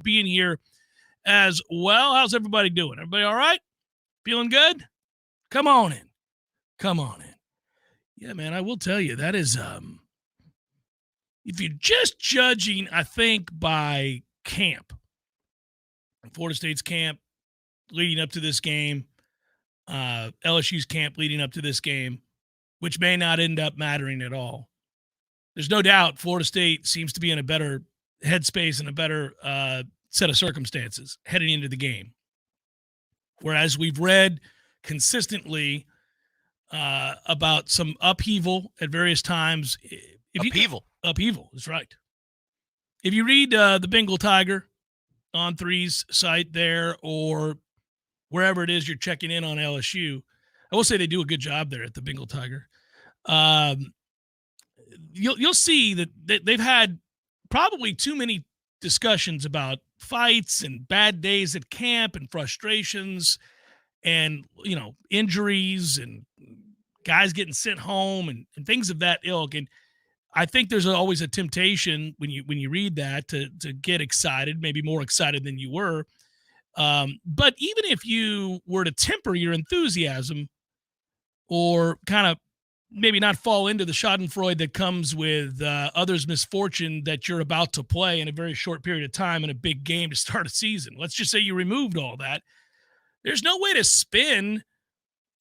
being here as well. How's everybody doing? Everybody all right? Feeling good? Come on in. Come on in. Yeah, man, I will tell you, that is, if you're just judging, I think, by camp, Florida State's camp leading up to this game, LSU's camp leading up to this game, which may not end up mattering at all. There's no doubt Florida State seems to be in a better headspace and a better set of circumstances heading into the game. Whereas we've read consistently about some upheaval at various times. Upheaval is right. If you read the Bengal Tiger on 3's site there, or wherever it is you're checking in on LSU, I will say they do a good job there at the Bengal Tiger. You'll see that they've had probably too many discussions about fights and bad days at camp and frustrations and, injuries and guys getting sent home and things of that ilk. And I think there's always a temptation when you read that to get excited, maybe more excited than you were. But even if you were to temper your enthusiasm or kind of maybe not fall into the schadenfreude that comes with others' misfortune that you're about to play in a very short period of time in a big game to start a season. Let's just say you removed all that. There's no way to spin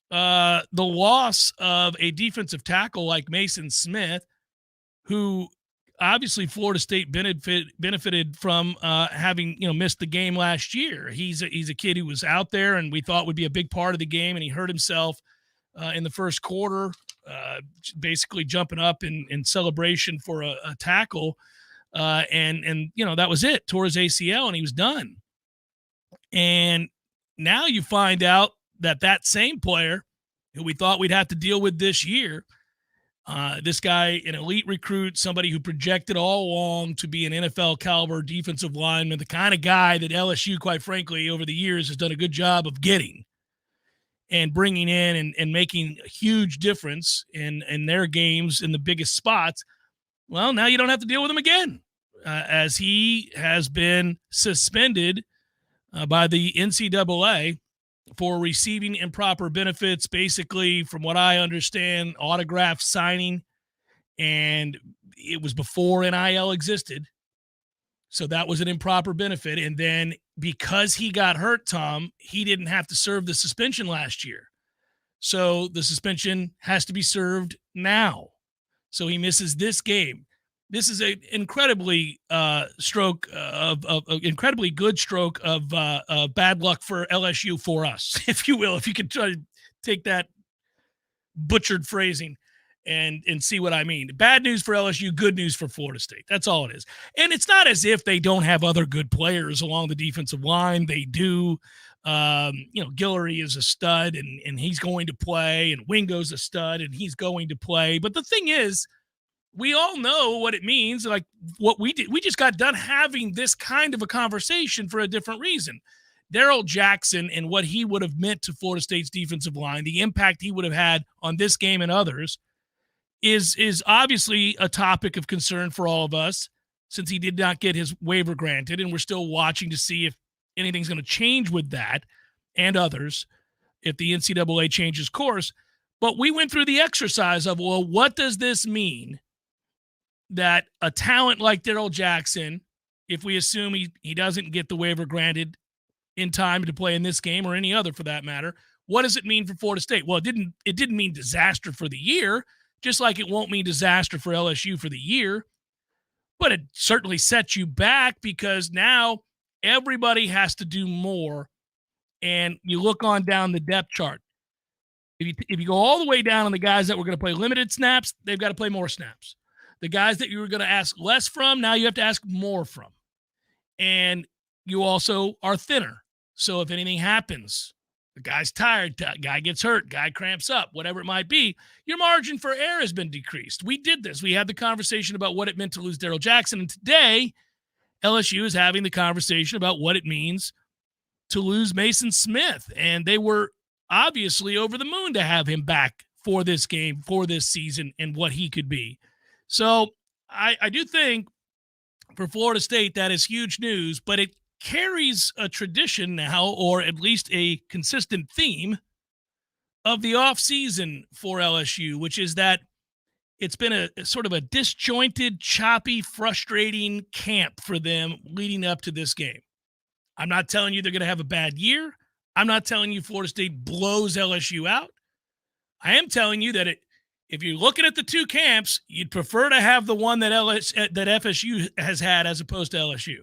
the loss of a defensive tackle like Mason Smith, who obviously Florida State benefited from having missed the game last year. He's a kid who was out there and we thought would be a big part of the game, and he hurt himself in the first quarter, basically jumping up in celebration for a tackle, and that was it. Tore his ACL and he was done. And now you find out that same player who we thought we'd have to deal with this year, this guy, an elite recruit, somebody who projected all along to be an NFL caliber defensive lineman, the kind of guy that LSU, quite frankly, over the years has done a good job of getting and bringing in and making a huge difference in their games in the biggest spots. Well, now you don't have to deal with him again, as he has been suspended by the NCAA for receiving improper benefits, basically, from what I understand, autograph signing, and it was before NIL existed. So that was an improper benefit. And then because he got hurt, Tom, he didn't have to serve the suspension last year. So the suspension has to be served now. So he misses this game. This is an incredibly incredibly good stroke of bad luck for LSU, for us, if you will, if you could try to take that butchered phrasing and see what I mean. Bad news for LSU, good news for Florida State. That's all it is. And it's not as if they don't have other good players along the defensive line. They do. Guillory is a stud and he's going to play, and Wingo's a stud and he's going to play. But the thing is, we all know what it means. Like what we did, we just got done having this kind of a conversation for a different reason. Darrell Jackson and what he would have meant to Florida State's defensive line, the impact he would have had on this game and others, is obviously a topic of concern for all of us, since he did not get his waiver granted, and we're still watching to see if anything's going to change with that and others if the NCAA changes course. But we went through the exercise of, well, what does this mean that a talent like Darrell Jackson, if we assume he doesn't get the waiver granted in time to play in this game or any other for that matter, what does it mean for Florida State? Well, it didn't mean disaster for the year, just like it won't mean disaster for LSU for the year. But it certainly sets you back, because now everybody has to do more. And you look on down the depth chart. If you go all the way down on the guys that were going to play limited snaps, they've got to play more snaps. The guys that you were going to ask less from, now you have to ask more from. And you also are thinner. So if anything happens, the guy's tired, guy gets hurt, guy cramps up, whatever it might be, your margin for error has been decreased. We did this. We had the conversation about what it meant to lose Darrell Jackson. And today, LSU is having the conversation about what it means to lose Mason Smith. And they were obviously over the moon to have him back for this game, for this season, and what he could be. So I do think for Florida State that is huge news, but it carries a tradition now, or at least a consistent theme of the offseason for LSU, which is that it's been a sort of a disjointed, choppy, frustrating camp for them leading up to this game. I'm not telling you they're going to have a bad year. I'm not telling you Florida State blows LSU out. I am telling you that if you're looking at the two camps, you'd prefer to have the one that FSU has had as opposed to LSU.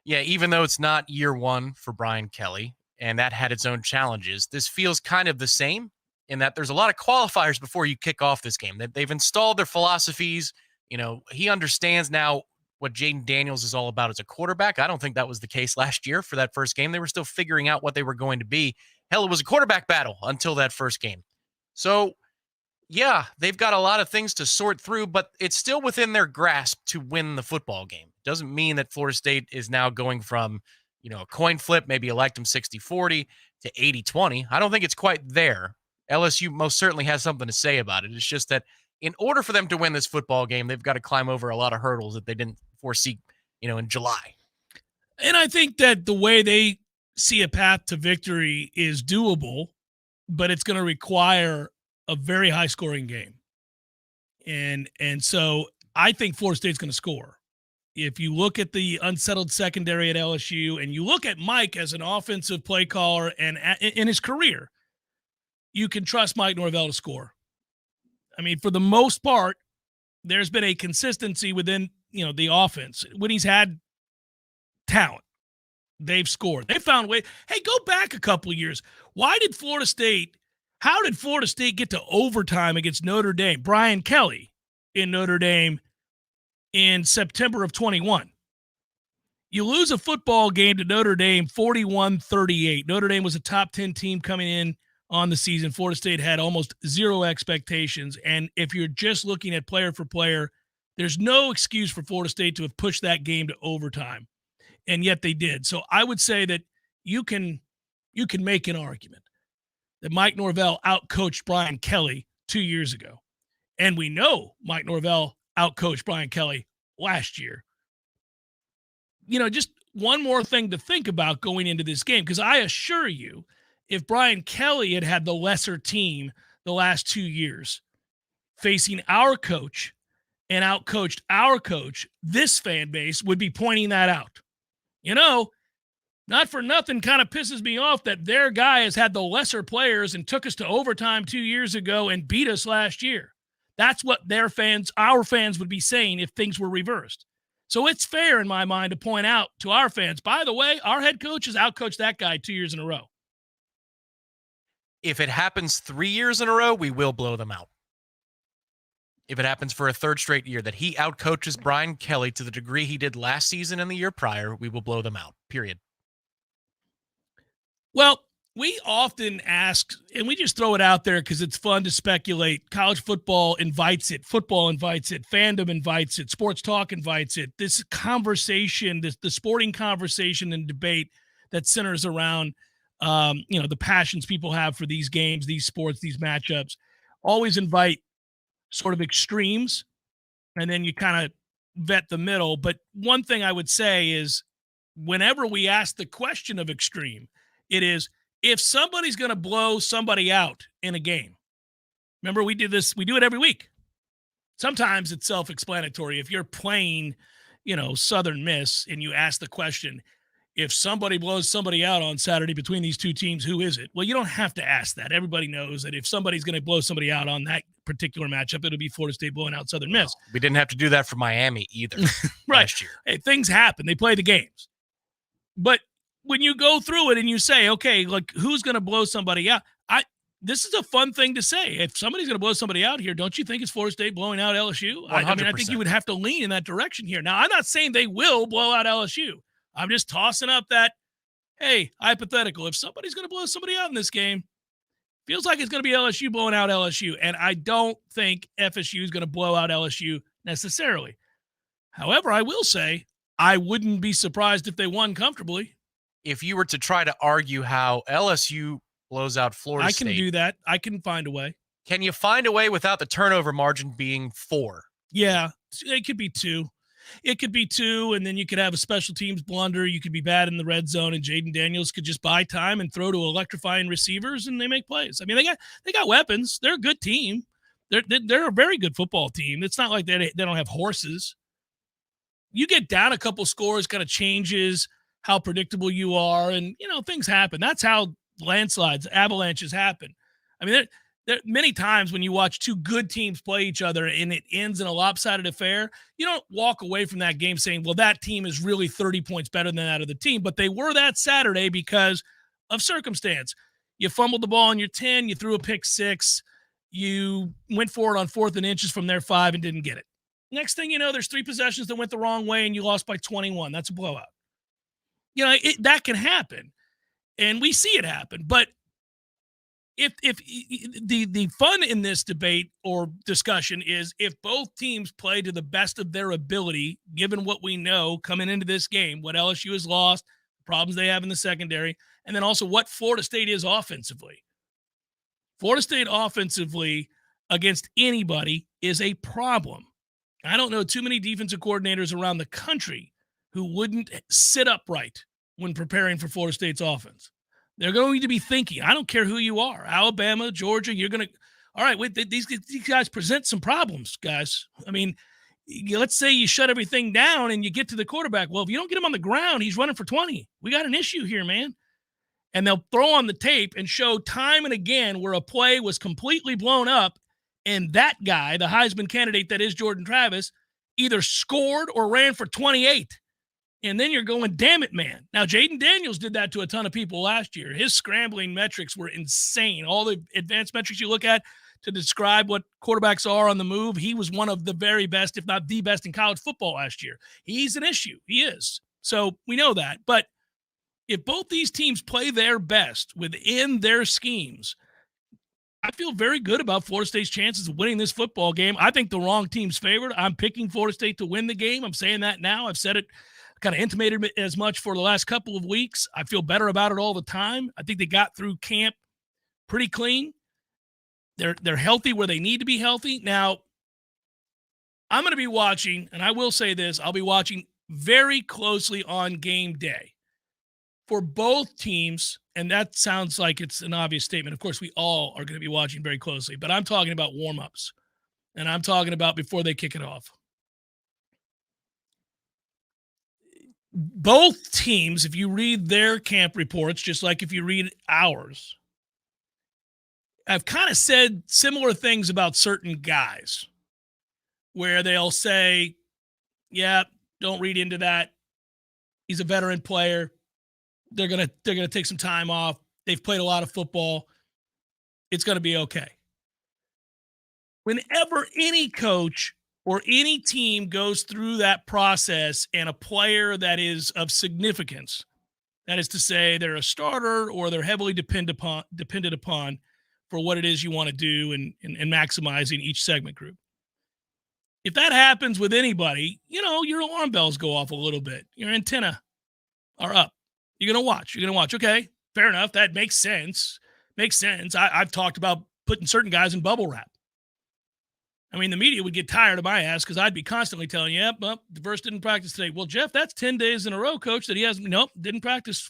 Yeah, even though it's not year one for Brian Kelly, and that had its own challenges, this feels kind of the same in that there's a lot of qualifiers before you kick off this game. They've installed their philosophies. He understands now what Jaden Daniels is all about as a quarterback. I don't think that was the case last year for that first game. They were still figuring out what they were going to be. Hell, it was a quarterback battle until that first game. So, yeah, they've got a lot of things to sort through, but it's still within their grasp to win the football game. Doesn't mean that Florida State is now going from, a coin flip, maybe elect them 60-40 to 80-20. I don't think it's quite there. LSU most certainly has something to say about it. It's just that in order for them to win this football game, they've got to climb over a lot of hurdles that they didn't foresee, in July. And I think that the way they see a path to victory is doable, but it's going to require a very high-scoring game. And so I think Florida State's going to score. If you look at the unsettled secondary at LSU and you look at Mike as an offensive play caller and in his career, you can trust Mike Norvell to score. I mean, for the most part, there's been a consistency within, the offense. When he's had talent, they've scored. They found a way. Hey, go back a couple of years. How did Florida State get to overtime against Notre Dame? Brian Kelly in Notre Dame in September of 21. You lose a football game to Notre Dame 41-38. Notre Dame was a top 10 team coming in on the season. Florida State had almost zero expectations. And if you're just looking at player for player, there's no excuse for Florida State to have pushed that game to overtime. And yet they did. So I would say that you can make an argument that Mike Norvell outcoached Brian Kelly 2 years ago. And we know Mike Norvell outcoached Brian Kelly last year. Just one more thing to think about going into this game, because I assure you, if Brian Kelly had the lesser team the last 2 years facing our coach and outcoached our coach, this fan base would be pointing that out. Not for nothing kind of pisses me off that their guy has had the lesser players and took us to overtime 2 years ago and beat us last year. That's what our fans would be saying if things were reversed. So it's fair in my mind to point out to our fans, by the way, our head coach has outcoached that guy 2 years in a row. If it happens 3 years in a row, we will blow them out. If it happens for a third straight year that he outcoaches Brian Kelly to the degree he did last season and the year prior, we will blow them out, period. Well, we often ask, and we just throw it out there because it's fun to speculate. College football invites it. Football invites it. Fandom invites it. Sports talk invites it. This conversation, the sporting conversation and debate that centers around, the passions people have for these games, these sports, these matchups, always invite sort of extremes, and then you kind of vet the middle. But one thing I would say is whenever we ask the question of extreme, it is, if somebody's going to blow somebody out in a game. Remember, we do it every week. Sometimes it's self-explanatory. If you're playing, Southern Miss and you ask the question, if somebody blows somebody out on Saturday between these two teams, who is it? Well, you don't have to ask that. Everybody knows that if somebody's going to blow somebody out on that particular matchup, it'll be Florida State blowing out Southern Miss. We didn't have to do that for Miami either last year. Hey, things happen. They play the games. But when you go through it and you say, okay, like, who's going to blow somebody out? This is a fun thing to say. If somebody's going to blow somebody out here, don't you think it's Florida State blowing out LSU? 100%. I mean, I think you would have to lean in that direction here. Now, I'm not saying they will blow out LSU. I'm just tossing up that, hey, hypothetical. If somebody's going to blow somebody out in this game, feels like it's going to be LSU blowing out LSU. And I don't think FSU is going to blow out LSU necessarily. However, I will say I wouldn't be surprised if they won comfortably. If you were to try to argue how LSU blows out Florida State. I can do that. I can find a way. Can you find a way without the turnover margin being 4? Yeah, it could be 2. It could be 2, and then you could have a special teams blunder. You could be bad in the red zone, and Jaden Daniels could just buy time and throw to electrifying receivers, and they make plays. I mean, they got weapons. They're a good team. They're a very good football team. It's not like they don't have horses. You get down a couple scores, kind of changes how predictable you are, and things happen. That's how landslides, avalanches happen. I mean, there many times when you watch two good teams play each other and it ends in a lopsided affair, you don't walk away from that game saying, well, that team is really 30 points better than that other team. But they were that Saturday because of circumstance. You fumbled the ball on your 10, you threw a pick 6, you went for it on 4th and inches from their 5 and didn't get it. Next thing you know, there's 3 possessions that went the wrong way and you lost by 21. That's a blowout. That can happen, and we see it happen. But if the fun in this debate or discussion is if both teams play to the best of their ability, given what we know coming into this game, what LSU has lost, the problems they have in the secondary, and then also what Florida State is offensively. Florida State offensively against anybody is a problem. I don't know too many defensive coordinators around the country who wouldn't sit upright when preparing for Florida State's offense. They're going to be thinking, I don't care who you are, Alabama, Georgia, you're going to, all right, wait, these guys present some problems, guys. I mean, let's say you shut everything down and you get to the quarterback. Well, if you don't get him on the ground, he's running for 20. We got an issue here, man. And they'll throw on the tape and show time and again where a play was completely blown up and that guy, the Heisman candidate that is Jordan Travis, either scored or ran for 28. And then you're going, damn it, man. Now, Jaden Daniels did that to a ton of people last year. His scrambling metrics were insane. All the advanced metrics you look at to describe what quarterbacks are on the move, he was one of the very best, if not the best in college football last year. He's an issue. He is. So we know that. But if both these teams play their best within their schemes, I feel very good about Florida State's chances of winning this football game. I think the wrong team's favored. I'm picking Florida State to win the game. I'm saying that now. I've said it, kind of intimated as much for the last couple of weeks. I feel better about it all the time. I think they got through camp pretty clean. They're healthy where they need to be healthy. Now, I'm going to be watching, and I will say this, I'll be watching very closely on game day for both teams, and that sounds like it's an obvious statement. Of course, we all are going to be watching very closely, but I'm talking about warm-ups, and I'm talking about before they kick it off. Both teams, if you read their camp reports, just like if you read ours, have kind of said similar things about certain guys where they'll say, yeah, don't read into that. He's a veteran player. They're going to take some time off. They've played a lot of football. It's going to be okay. Whenever any coach or any team goes through that process and a player that is of significance, that is to say they're a starter or they're heavily dependent upon for what it is you want to do and maximizing each segment group. If that happens with anybody, your alarm bells go off a little bit. Your antenna are up. You're going to watch. Okay, fair enough. That makes sense. I've talked about putting certain guys in bubble wrap. I mean, the media would get tired of my ass because I'd be constantly telling you, yep, well, DeVerse didn't practice today. Well, Jeff, that's 10 days in a row, coach, that he hasn't. Nope, didn't practice.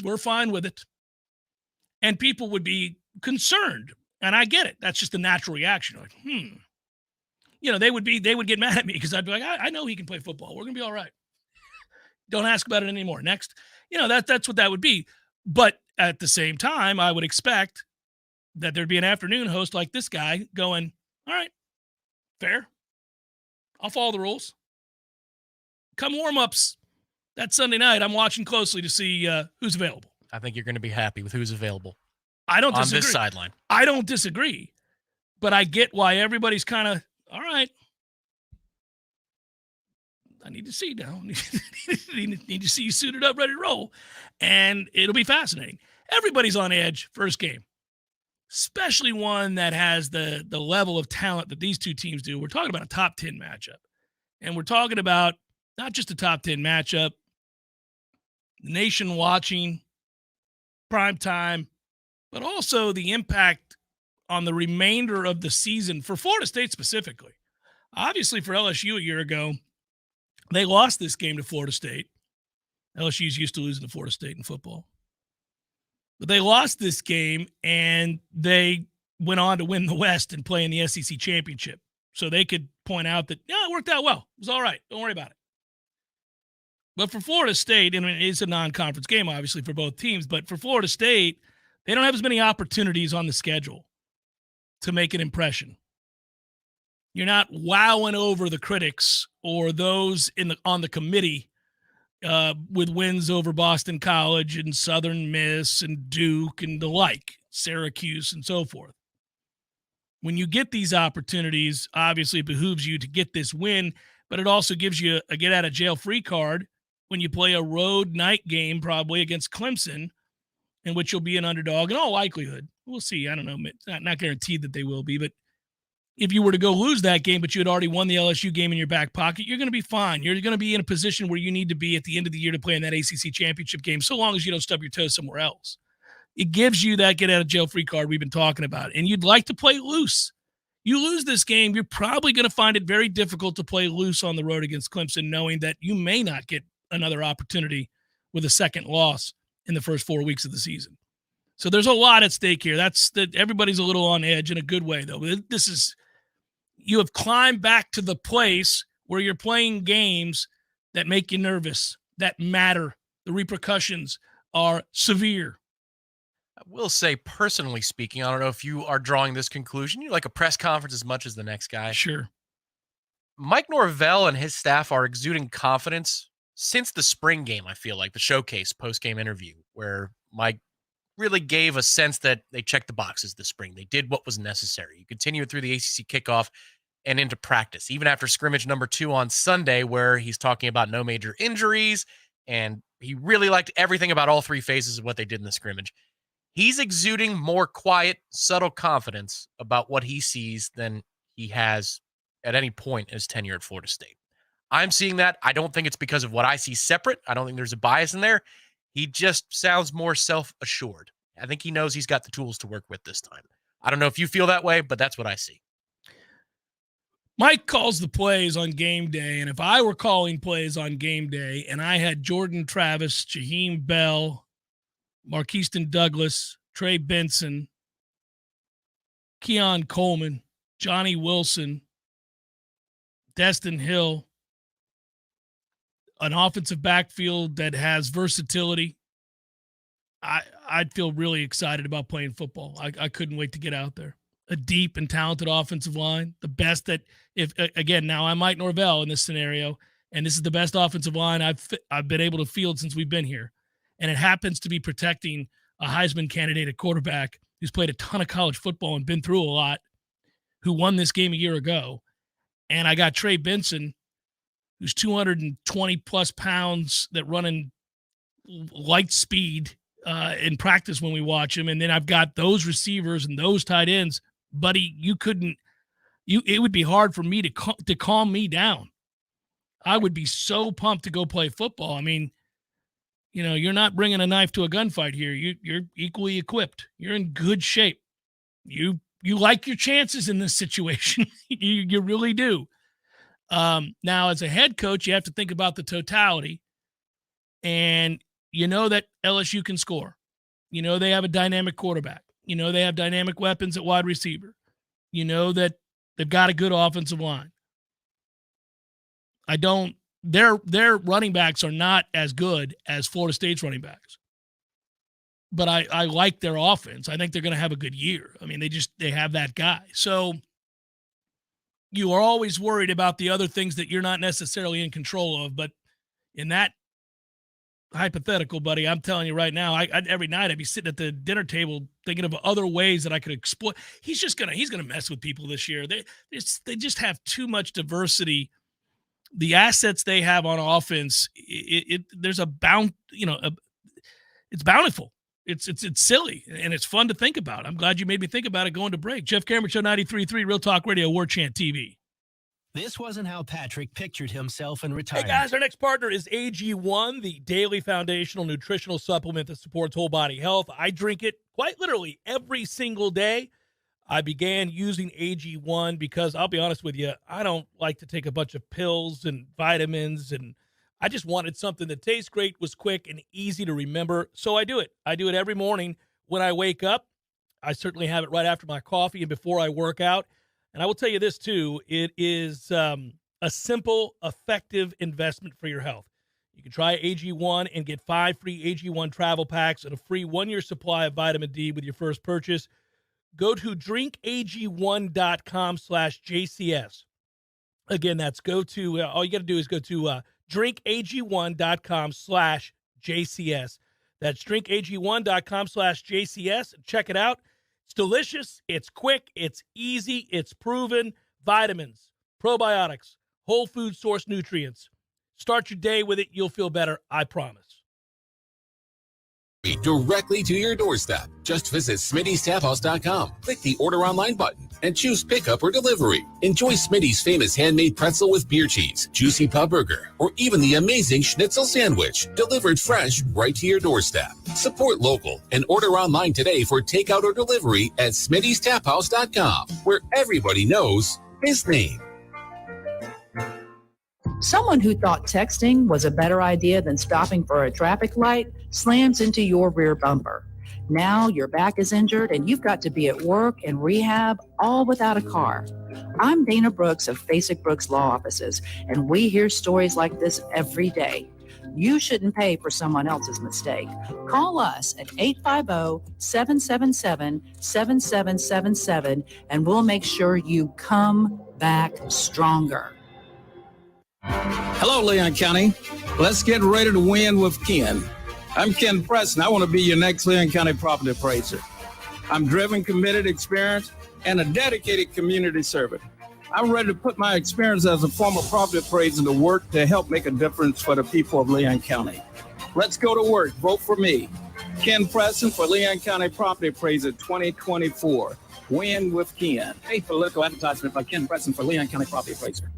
We're fine with it. And people would be concerned. And I get it. That's just a natural reaction. Like, they would get mad at me because I'd be like, I know he can play football. We're going to be all right. Don't ask about it anymore. Next. That's what that would be. But at the same time, I would expect that there'd be an afternoon host like this guy going, all right, fair. I'll follow the rules. Come warm-ups that Sunday night, I'm watching closely to see who's available. I think you're going to be happy with who's available. I don't disagree. On this sideline. I don't disagree. But I get why everybody's kind of, all right. I need to see now. Need to see you suited up, ready to roll. And it'll be fascinating. Everybody's on edge first game, especially one that has the level of talent that these two teams do. We're talking about a top 10 matchup. And we're talking about not just a top 10 matchup, the nation watching, prime time, but also the impact on the remainder of the season for Florida State specifically. Obviously, for LSU a year ago, They lost this game to Florida State. LSU's used to losing to Florida State in football. But they lost this game, and they went on to win the West and play in the SEC championship. So they could point out that, yeah, it worked out well. It was all right. Don't worry about it. But for Florida State, and it is a non-conference game, obviously, for both teams, but for Florida State, they don't have as many opportunities on the schedule to make an impression. You're not wowing over the critics or those on the committee with wins over Boston College and Southern Miss and Duke and the like, Syracuse and so forth. When you get these opportunities, obviously it behooves you to get this win, but it also gives you a get-out-of-jail-free card when you play a road night game probably against Clemson, in which you'll be an underdog in all likelihood. We'll see. I don't know. It's not guaranteed that they will be, but if you were to go lose that game, but you had already won the LSU game in your back pocket, you're going to be fine. You're going to be in a position where you need to be at the end of the year to play in that ACC championship game, so long as you don't stub your toe somewhere else. It gives you that get-out-of-jail-free card we've been talking about, and you'd like to play loose. You lose this game, you're probably going to find it very difficult to play loose on the road against Clemson, knowing that you may not get another opportunity with a second loss in the first 4 weeks of the season. So there's a lot at stake here. Everybody's a little on edge in a good way, though. You have climbed back to the place where you're playing games that make you nervous, that matter. The repercussions are severe. I will say, personally speaking, I don't know if you are drawing this conclusion. You like a press conference as much as the next guy. Sure. Mike Norvell and his staff are exuding confidence since the spring game, I feel like, the showcase post-game interview, where Mike really gave a sense that they checked the boxes this spring. They did what was necessary. You continue it through the ACC kickoff and into practice, even after scrimmage number 2 on Sunday, where he's talking about no major injuries, and he really liked everything about all 3 phases of what they did in the scrimmage. He's exuding more quiet, subtle confidence about what he sees than he has at any point in his tenure at Florida State. I'm seeing that. I don't think it's because of what I see separate. I don't think there's a bias in there. He just sounds more self-assured. I think he knows he's got the tools to work with this time. I don't know if you feel that way, but that's what I see. Mike calls the plays on game day, and if I were calling plays on game day and I had Jordan Travis, Jaheim Bell, Marquiston Douglas, Trey Benson, Keon Coleman, Johnny Wilson, Destin Hill, an offensive backfield that has versatility, I'd feel really excited about playing football. I couldn't wait to get out there. A deep and talented offensive line, the best that now I'm Mike Norvell in this scenario, and this is the best offensive line I've been able to field since we've been here. And it happens to be protecting a Heisman candidate at quarterback who's played a ton of college football and been through a lot, who won this game a year ago. And I got Trey Benson, who's 220-plus pounds that running light speed in practice when we watch him. And then I've got those receivers and those tight ends. Buddy, it would be hard for me to calm me down. I would be so pumped to go play football. I mean, you're not bringing a knife to a gunfight here. You're equally equipped. You're in good shape. You like your chances in this situation. You really do. Now, as a head coach, you have to think about the totality, and that LSU can score. They have a dynamic quarterback. They have dynamic weapons at wide receiver. That they've got a good offensive line. Their running backs are not as good as Florida State's running backs. But I like their offense. I think they're going to have a good year. I mean, they have that guy. So you are always worried about the other things that you're not necessarily in control of. But in that hypothetical, buddy, I'm telling you right now, every night I'd be sitting at the dinner table thinking of other ways that I could exploit. He's gonna mess with people this year. They just have too much diversity. The assets they have on offense, there's a it's bountiful. It's silly, and it's fun to think about. I'm glad you made me think about it going to break. Jeff Cameron Show 93.3 Real Talk Radio, Warchant TV. This wasn't how Patrick pictured himself in retirement. Hey, guys, our next partner is AG1, the daily foundational nutritional supplement that supports whole body health. I drink it quite literally every single day. I began using AG1 because I'll be honest with you, I don't like to take a bunch of pills and vitamins, and I just wanted something that tastes great, was quick, and easy to remember. So I do it. I do it every morning when I wake up. I certainly have it right after my coffee and before I work out. And I will tell you this, too. It is a simple, effective investment for your health. You can try AG1 and get 5 free AG1 travel packs and a free 1-year supply of vitamin D with your first purchase. Go to drinkag1.com/JCS. Again, that's all you got to do is go to drinkag1.com/JCS. That's drinkag1.com/JCS. Check it out. It's delicious. It's quick. It's easy. It's proven. Vitamins, probiotics, whole food source nutrients. Start your day with it. You'll feel better. I promise. Directly to your doorstep. Just visit Smitty'sTapHouse.com. Click the Order Online button and choose Pickup or Delivery. Enjoy Smitty's famous handmade pretzel with beer cheese, juicy pub burger, or even the amazing schnitzel sandwich, delivered fresh right to your doorstep. Support local and order online today for takeout or delivery at Smitty'sTapHouse.com, where everybody knows his name. Someone who thought texting was a better idea than stopping for a traffic light slams into your rear bumper. Now your back is injured and you've got to be at work and rehab, all without a car. I'm Dana Brooks of Basic Brooks Law Offices, and we hear stories like this every day. You shouldn't pay for someone else's mistake. Call us at 850-777-7777, and we'll make sure you come back stronger. Hello, Leon County. Let's get ready to win with Ken. I'm Ken Preston. I want to be your next Leon County property appraiser. I'm driven, committed, experienced, and a dedicated community servant. I'm ready to put my experience as a former property appraiser to work to help make a difference for the people of Leon County. Let's go to work. Vote for me. Ken Preston for Leon County Property Appraiser 2024. Win with Ken. Hey, political advertisement by Ken Preston for Leon County Property Appraiser.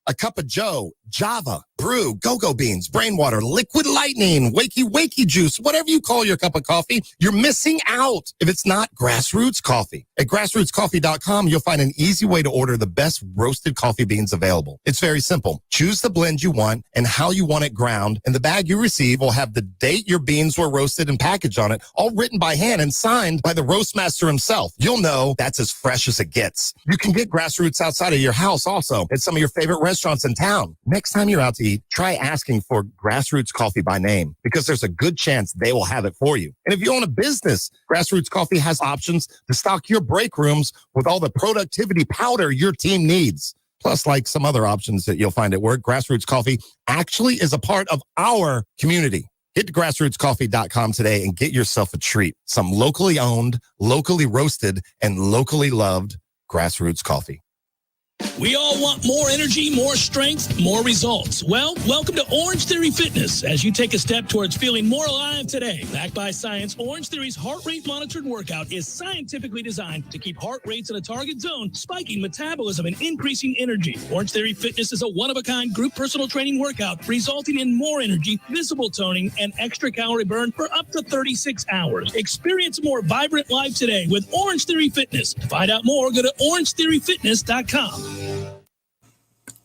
A cup of Joe, Java, brew, go-go beans, brain water, liquid lightning, wakey juice, whatever you call your cup of coffee, you're missing out if it's not Grassroots Coffee. At grassrootscoffee.com, you'll find an easy way to order the best roasted coffee beans available. It's very simple. Choose the blend you want and how you want it ground, and the bag you receive will have the date your beans were roasted and packaged on it, all written by hand and signed by the roast master himself. You'll know that's as fresh as it gets. You can get Grassroots outside of your house also at some of your favorite restaurants in town. Next time you're out to eat, try asking for Grassroots Coffee by name, because there's a good chance they will have it for you. And if you own a business, Grassroots Coffee has options to stock your break rooms with all the productivity powder your team needs. Plus, like some other options that you'll find at work, Grassroots Coffee actually is a part of our community. Hit grassrootscoffee.com today and get yourself a treat. Some locally owned, locally roasted, and locally loved Grassroots Coffee. We all want more energy, more strength, more results. Well, welcome to Orange Theory Fitness as you take a step towards feeling more alive today. Backed by science, Orange Theory's heart rate monitored workout is scientifically designed to keep heart rates in a target zone, spiking metabolism and increasing energy. Orange Theory Fitness is a one-of-a-kind group personal training workout resulting in more energy, visible toning, and extra calorie burn for up to 36 hours. Experience a more vibrant life today with Orange Theory Fitness. To find out more, go to orangetheoryfitness.com.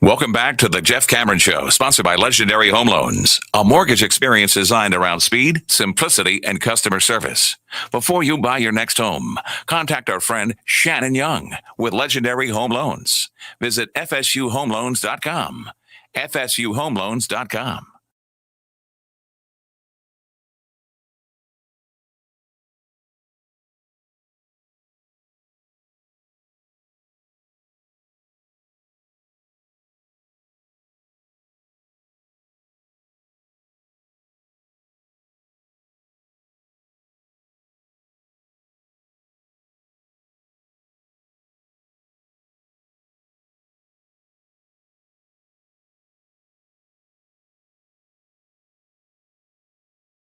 Welcome back to the Jeff Cameron Show, sponsored by Legendary Home Loans, a mortgage experience designed around speed, simplicity, and customer service. Before you buy your next home, contact our friend Shannon Young with Legendary Home Loans. Visit FSUHomeLoans.com. FSUHomeLoans.com.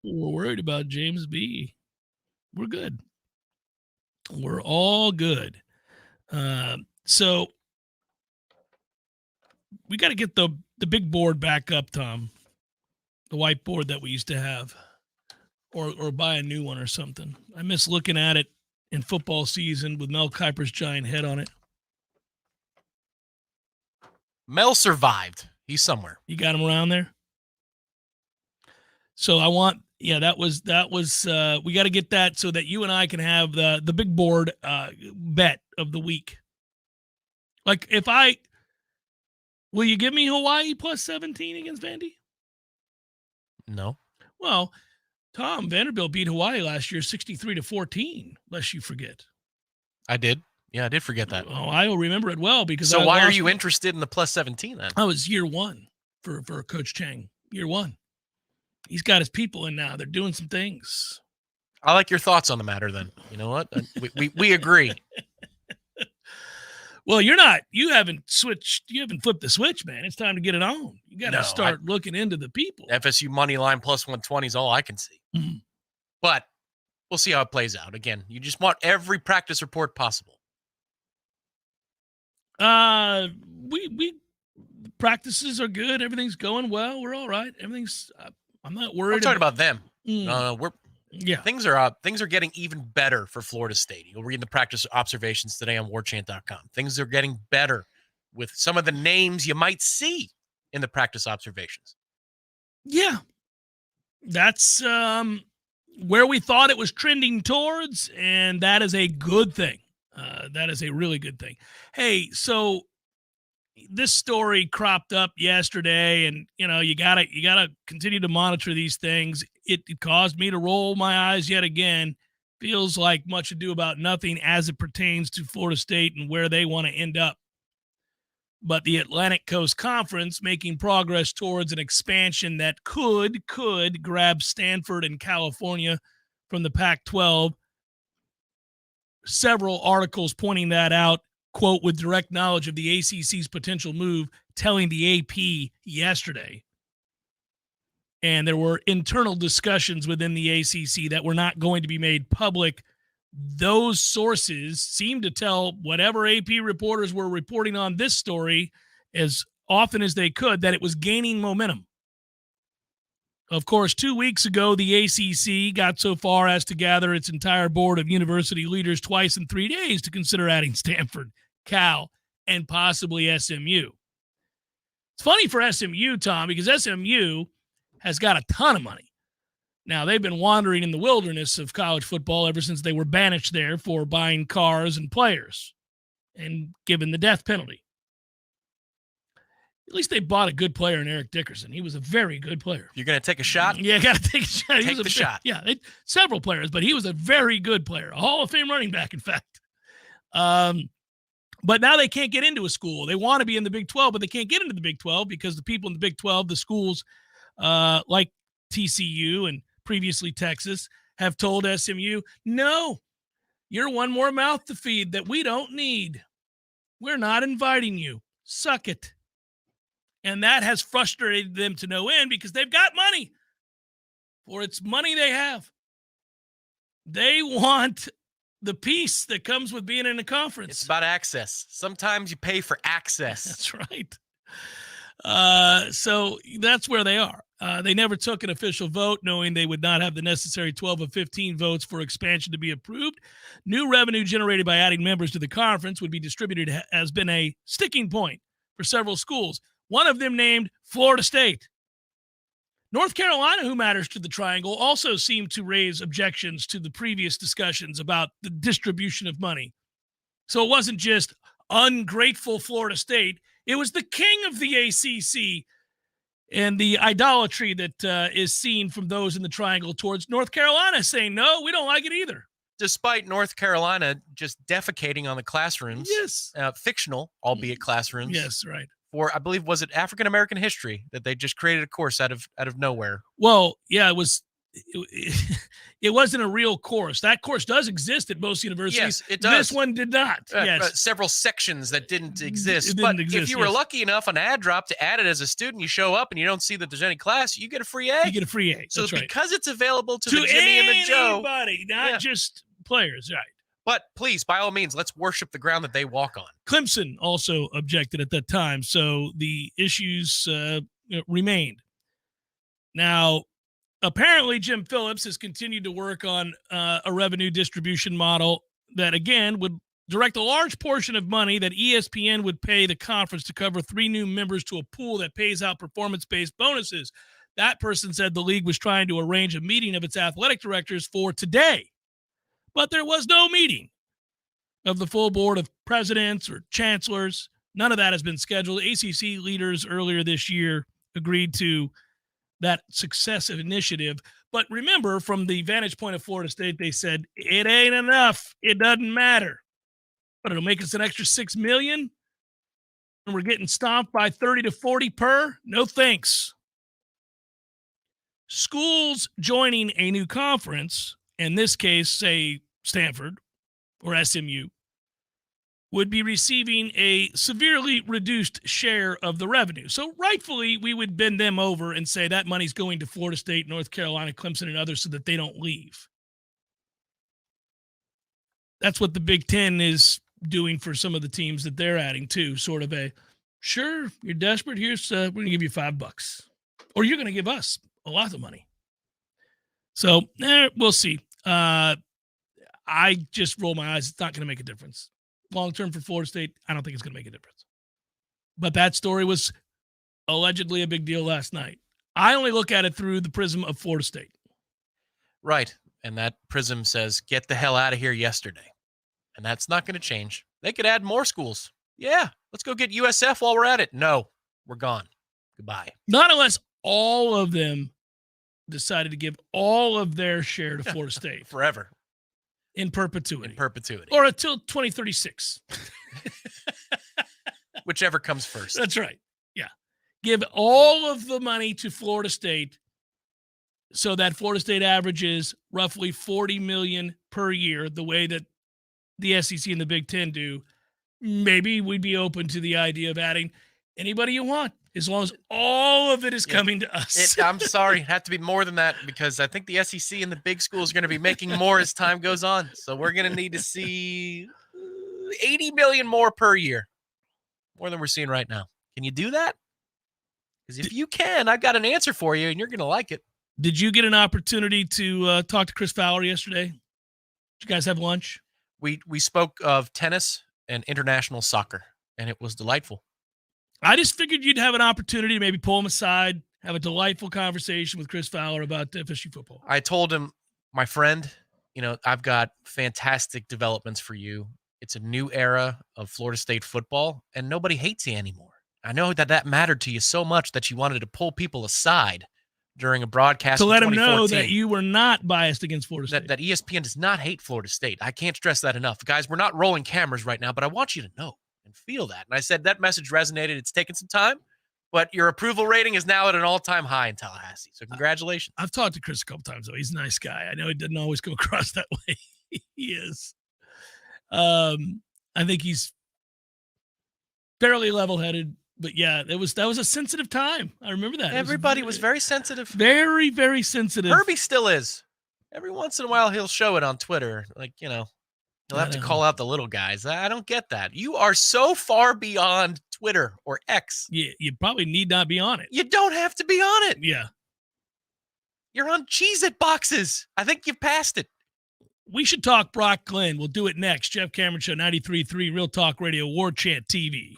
We're worried about James B. We're good. We're all good. So we got to get the big board back up, Tom. The whiteboard that we used to have, or buy a new one or something. I miss looking at it in football season with Mel Kiper's giant head on it. Mel survived. He's somewhere. You got him around there? So I want, that was we got to get that so that you and I can have the big board bet of the week. Like will you give me Hawaii plus 17 against Vandy? No. Well, Tom, Vanderbilt beat Hawaii last year 63-14, lest you forget. I did. Yeah, I did forget that. Oh, I will remember it well because So why are you interested in the plus 17 then? I was year one for Coach Chang. Year one. He's got his people in now. They're doing some things. I like your thoughts on the matter then. You know what? We agree. Well, you haven't flipped the switch, man. It's time to get it on. You got to start looking into the people. FSU money line plus 120 is all I can see. Mm-hmm. But we'll see how it plays out. Again, you just want every practice report possible. We practices are good. Everything's going well. We're all right. I'm not worried. I'm talking about them. Yeah. Things are getting even better for Florida State. You'll read the practice observations today on warchant.com. Things are getting better with some of the names you might see in the practice observations. Yeah. That's where we thought it was trending towards, and that is a good thing. That is a really good thing. Hey, so this story cropped up yesterday, and you gotta continue to monitor these things. It caused me to roll my eyes yet again. Feels like much ado about nothing as it pertains to Florida State and where they want to end up. But the Atlantic Coast Conference making progress towards an expansion that could grab Stanford and California from the Pac-12. Several articles pointing that out, quote, with direct knowledge of the ACC's potential move, telling the AP yesterday. And there were internal discussions within the ACC that were not going to be made public. Those sources seem to tell whatever AP reporters were reporting on this story as often as they could that it was gaining momentum. Of course, 2 weeks ago, the ACC got so far as to gather its entire board of university leaders twice in 3 days to consider adding Stanford, Cal, and possibly SMU. It's funny for SMU, Tom, because SMU has got a ton of money. Now, they've been wandering in the wilderness of college football ever since they were banished there for buying cars and players and given the death penalty. At least they bought a good player in Eric Dickerson. He was a very good player. You're going to take a shot? Yeah, got to take a shot. Take the shot. Yeah, several players, but he was a very good player. A Hall of Fame running back, in fact. But now they can't get into a school. They want to be in the Big 12, but they can't get into the Big 12 because the people in the Big 12, the schools like TCU and previously Texas, have told SMU, no, you're one more mouth to feed that we don't need. We're not inviting you. Suck it. And that has frustrated them to no end because they've got money. For it's money they have. They want the piece that comes with being in a conference. It's about access. Sometimes you pay for access. That's right. So that's where they are. They never took an official vote, knowing they would not have the necessary 12 of 15 votes for expansion to be approved. New revenue generated by adding members to the conference would be distributed has been a sticking point for several schools. One of them named Florida State. North Carolina, who matters to the Triangle, also seemed to raise objections to the previous discussions about the distribution of money. So it wasn't just ungrateful Florida State. It was the king of the ACC and the idolatry that is seen from those in the Triangle towards North Carolina saying, no, we don't like it either. Despite North Carolina just defecating on the classrooms. Yes. Fictional, albeit classrooms. Yes, right. For, I believe, was it African-American history that they just created a course out of nowhere? Well, yeah, it wasn't a real course. That course does exist at most universities. Yes, it does. This one did not. Yes. Several sections that didn't exist. It didn't exist, if you were lucky enough on ad drop to add it as a student, you show up and you don't see that there's any class, you get a free A. You get a free A. So That's right. because it's available to the Jimmy and the Joe. Anybody, not just players, right. But please, by all means, let's worship the ground that they walk on. Clemson also objected at that time, so the issues remained. Now, apparently, Jim Phillips has continued to work on a revenue distribution model that, again, would direct a large portion of money that ESPN would pay the conference to cover 3 new members to a pool that pays out performance-based bonuses. That person said the league was trying to arrange a meeting of its athletic directors for today. But there was no meeting of the full board of presidents or chancellors. None of that has been scheduled. ACC leaders earlier this year agreed to that successive initiative. But remember, from the vantage point of Florida State, they said, it ain't enough. It doesn't matter. But it'll make us an extra $6 million, and we're getting stomped by 30 to 40 per? No thanks. Schools joining a new conference, in this case, say Stanford or SMU, would be receiving a severely reduced share of the revenue. So rightfully, we would bend them over and say that money's going to Florida State, North Carolina, Clemson, and others so that they don't leave. That's what the Big Ten is doing for some of the teams that they're adding too. Sort of a, sure, you're desperate. Here's, we're going to give you $5. Or you're going to give us a lot of money. So we'll see. I just roll my eyes. It's not going to make a difference. Long-term for Florida State, I don't think it's going to make a difference. But that story was allegedly a big deal last night. I only look at it through the prism of Florida State. Right. And that prism says, get the hell out of here yesterday. And that's not going to change. They could add more schools. Yeah, let's go get USF while we're at it. No, we're gone. Goodbye. Not unless all of them decided to give all of their share to Florida State. Forever. In perpetuity. In perpetuity. Or until 2036. Whichever comes first. That's right. Yeah. Give all of the money to Florida State so that Florida State averages roughly $40 million per year, the way that the SEC and the Big Ten do. Maybe we'd be open to the idea of adding anybody you want, as long as all of it is coming to us. I'm sorry. It had to be more than that, because I think the SEC and the big schools are going to be making more as time goes on. So we're going to need to see $80 million more per year, more than we're seeing right now. Can you do that? Because if you can, I've got an answer for you, and you're going to like it. Did you get an opportunity to talk to Chris Fowler yesterday? Did you guys have lunch? We spoke of tennis and international soccer, and it was delightful. I just figured you'd have an opportunity to maybe pull him aside, have a delightful conversation with Chris Fowler about FSU football. I told him, my friend, I've got fantastic developments for you. It's a new era of Florida State football, and nobody hates you anymore. I know that mattered to you so much that you wanted to pull people aside during a broadcast to let them know 2014. that you were not biased against Florida State. That ESPN does not hate Florida State. I can't stress that enough. Guys, we're not rolling cameras right now, but I want you to know and feel that. And I said that message resonated. It's taken some time, but your approval rating is now at an all-time high in Tallahassee. So congratulations. I've talked to Chris a couple times, though. He's a nice guy. I know he doesn't always come across that way. He is. I think he's fairly level-headed. But yeah, that was a sensitive time. I remember that. Everybody was very sensitive. Very, very sensitive. Herbie still is. Every once in a while, he'll show it on Twitter. He'll have to call out the little guys. I don't get that. You are so far beyond Twitter or X. Yeah, you probably need not be on it. You don't have to be on it. Yeah. You're on Cheez-It boxes. I think you've passed it. We should talk Brock Glenn. We'll do it next. Jeff Cameron Show, 93.3 Real Talk Radio, Warchant TV.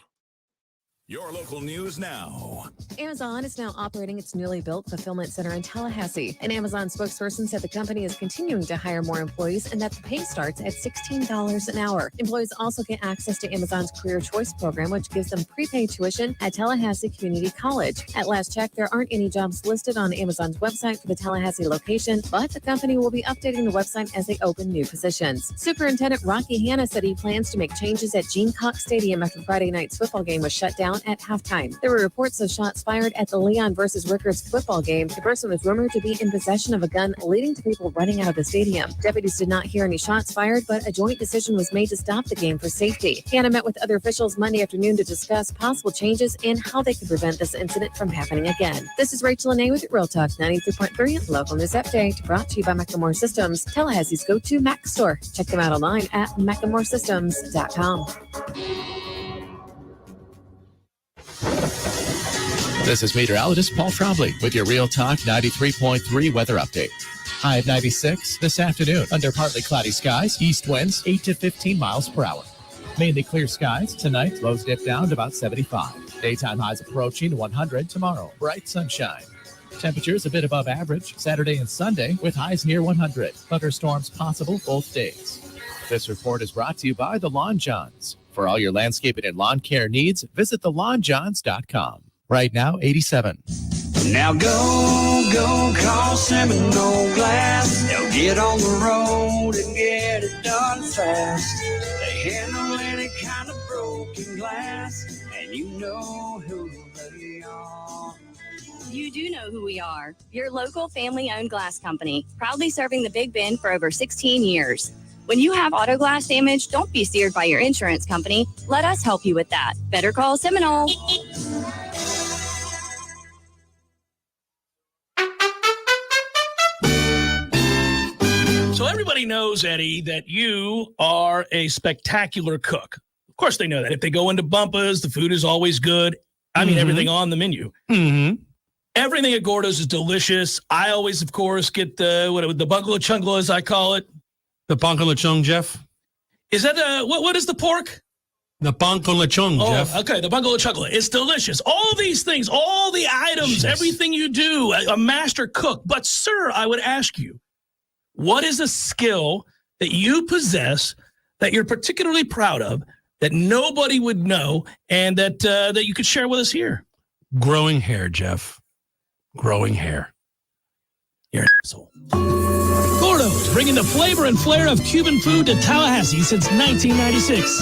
Your local news now. Amazon is now operating its newly built fulfillment center in Tallahassee. An Amazon spokesperson said the company is continuing to hire more employees and that the pay starts at $16 an hour. Employees also get access to Amazon's Career Choice program, which gives them prepaid tuition at Tallahassee Community College. At last check, there aren't any jobs listed on Amazon's website for the Tallahassee location, but the company will be updating the website as they open new positions. Superintendent Rocky Hanna said he plans to make changes at Gene Cox Stadium after Friday night's football game was shut down at halftime. There were reports of shots fired at the Leon versus Rickards football game. The person was rumored to be in possession of a gun, leading to people running out of the stadium. Deputies did not hear any shots fired, but a joint decision was made to stop the game for safety. Hanna met with other officials Monday afternoon to discuss possible changes and how they could prevent this incident from happening again. This is Rachel Anay with Real Talk 93.3 Local News Update, brought to you by Macklemore Systems, Tallahassee's go-to Mac store. Check them out online at MacklemoreSystems.com. This is meteorologist Paul Trombley with your Real Talk 93.3 weather update. High of 96 this afternoon. Under partly cloudy skies, east winds 8 to 15 miles per hour. Mainly clear skies tonight. Lows dip down to about 75. Daytime highs approaching 100 tomorrow. Bright sunshine. Temperatures a bit above average Saturday and Sunday with highs near 100. Thunderstorms possible both days. This report is brought to you by the Lawn Johns. For all your landscaping and lawn care needs, visit thelawnjohns.com. Right now, 87. Now go call Seminole Glass. They'll get on the road and get it done fast. They handle any kind of broken glass, and you know who they are. You do know who we are. Your local family-owned glass company, proudly serving the Big Bend for over 16 years. When you have auto glass damage, don't be steered by your insurance company. Let us help you with that. Better call Seminole. So everybody knows, Eddie, that you are a spectacular cook. Of course they know that. If they go into Bumpa's, the food is always good. I mean, everything on the menu. Everything at Gordo's is delicious. I always, of course, get the bungalow chungla, as I call it. The bungalow chung, Jeff. Is that what is the pork? The bungalow chung, Jeff. Okay, the bungalow chungla. It's delicious. All these things, all the items, everything you do, a master cook. But, sir, I would ask you, what is a skill that you possess that you're particularly proud of that nobody would know and that you could share with us here? Growing hair, Jeff. Growing hair. You're an asshole. Gordo's, bringing the flavor and flair of Cuban food to Tallahassee since 1996.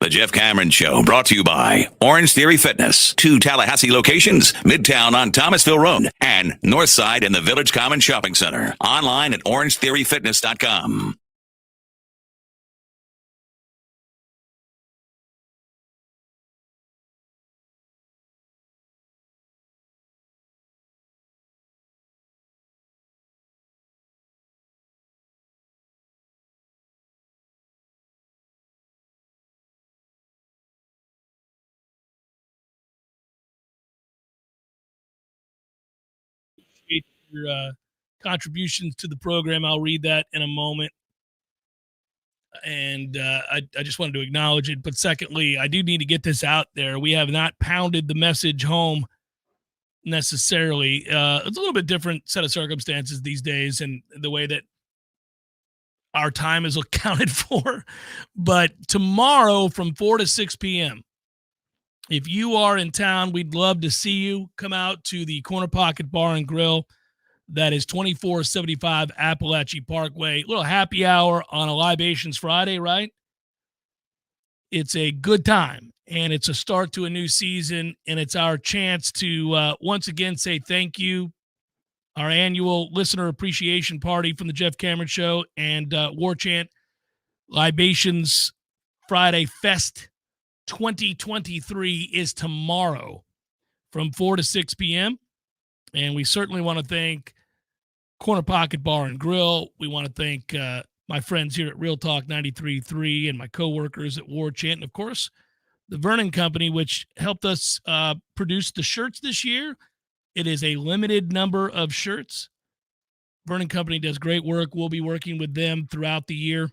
The Jeff Cameron Show, brought to you by Orange Theory Fitness. 2 Tallahassee locations, Midtown on Thomasville Road and Northside in the Village Common Shopping Center. Online at orangetheoryfitness.com. Your contributions to the program. I'll read that in a moment. And I just wanted to acknowledge it. But secondly, I do need to get this out there. We have not pounded the message home necessarily. It's a little bit different set of circumstances these days and the way that our time is accounted for. But tomorrow from 4 to 6 p.m., if you are in town, we'd love to see you. Come out to the Corner Pocket Bar and Grill. That is 2475 Appalachia Parkway. A little happy hour on a Libations Friday, right? It's a good time, and it's a start to a new season, and it's our chance to once again say thank you. Our annual listener appreciation party from the Jeff Cameron Show and Warchant Libations Friday Fest 2023 is tomorrow from 4 to 6 p.m. And we certainly want to thank Corner Pocket Bar and Grill. We want to thank my friends here at Real Talk 93.3 and my coworkers at Warchant. And, of course, the Vernon Company, which helped us produce the shirts this year. It is a limited number of shirts. Vernon Company does great work. We'll be working with them throughout the year.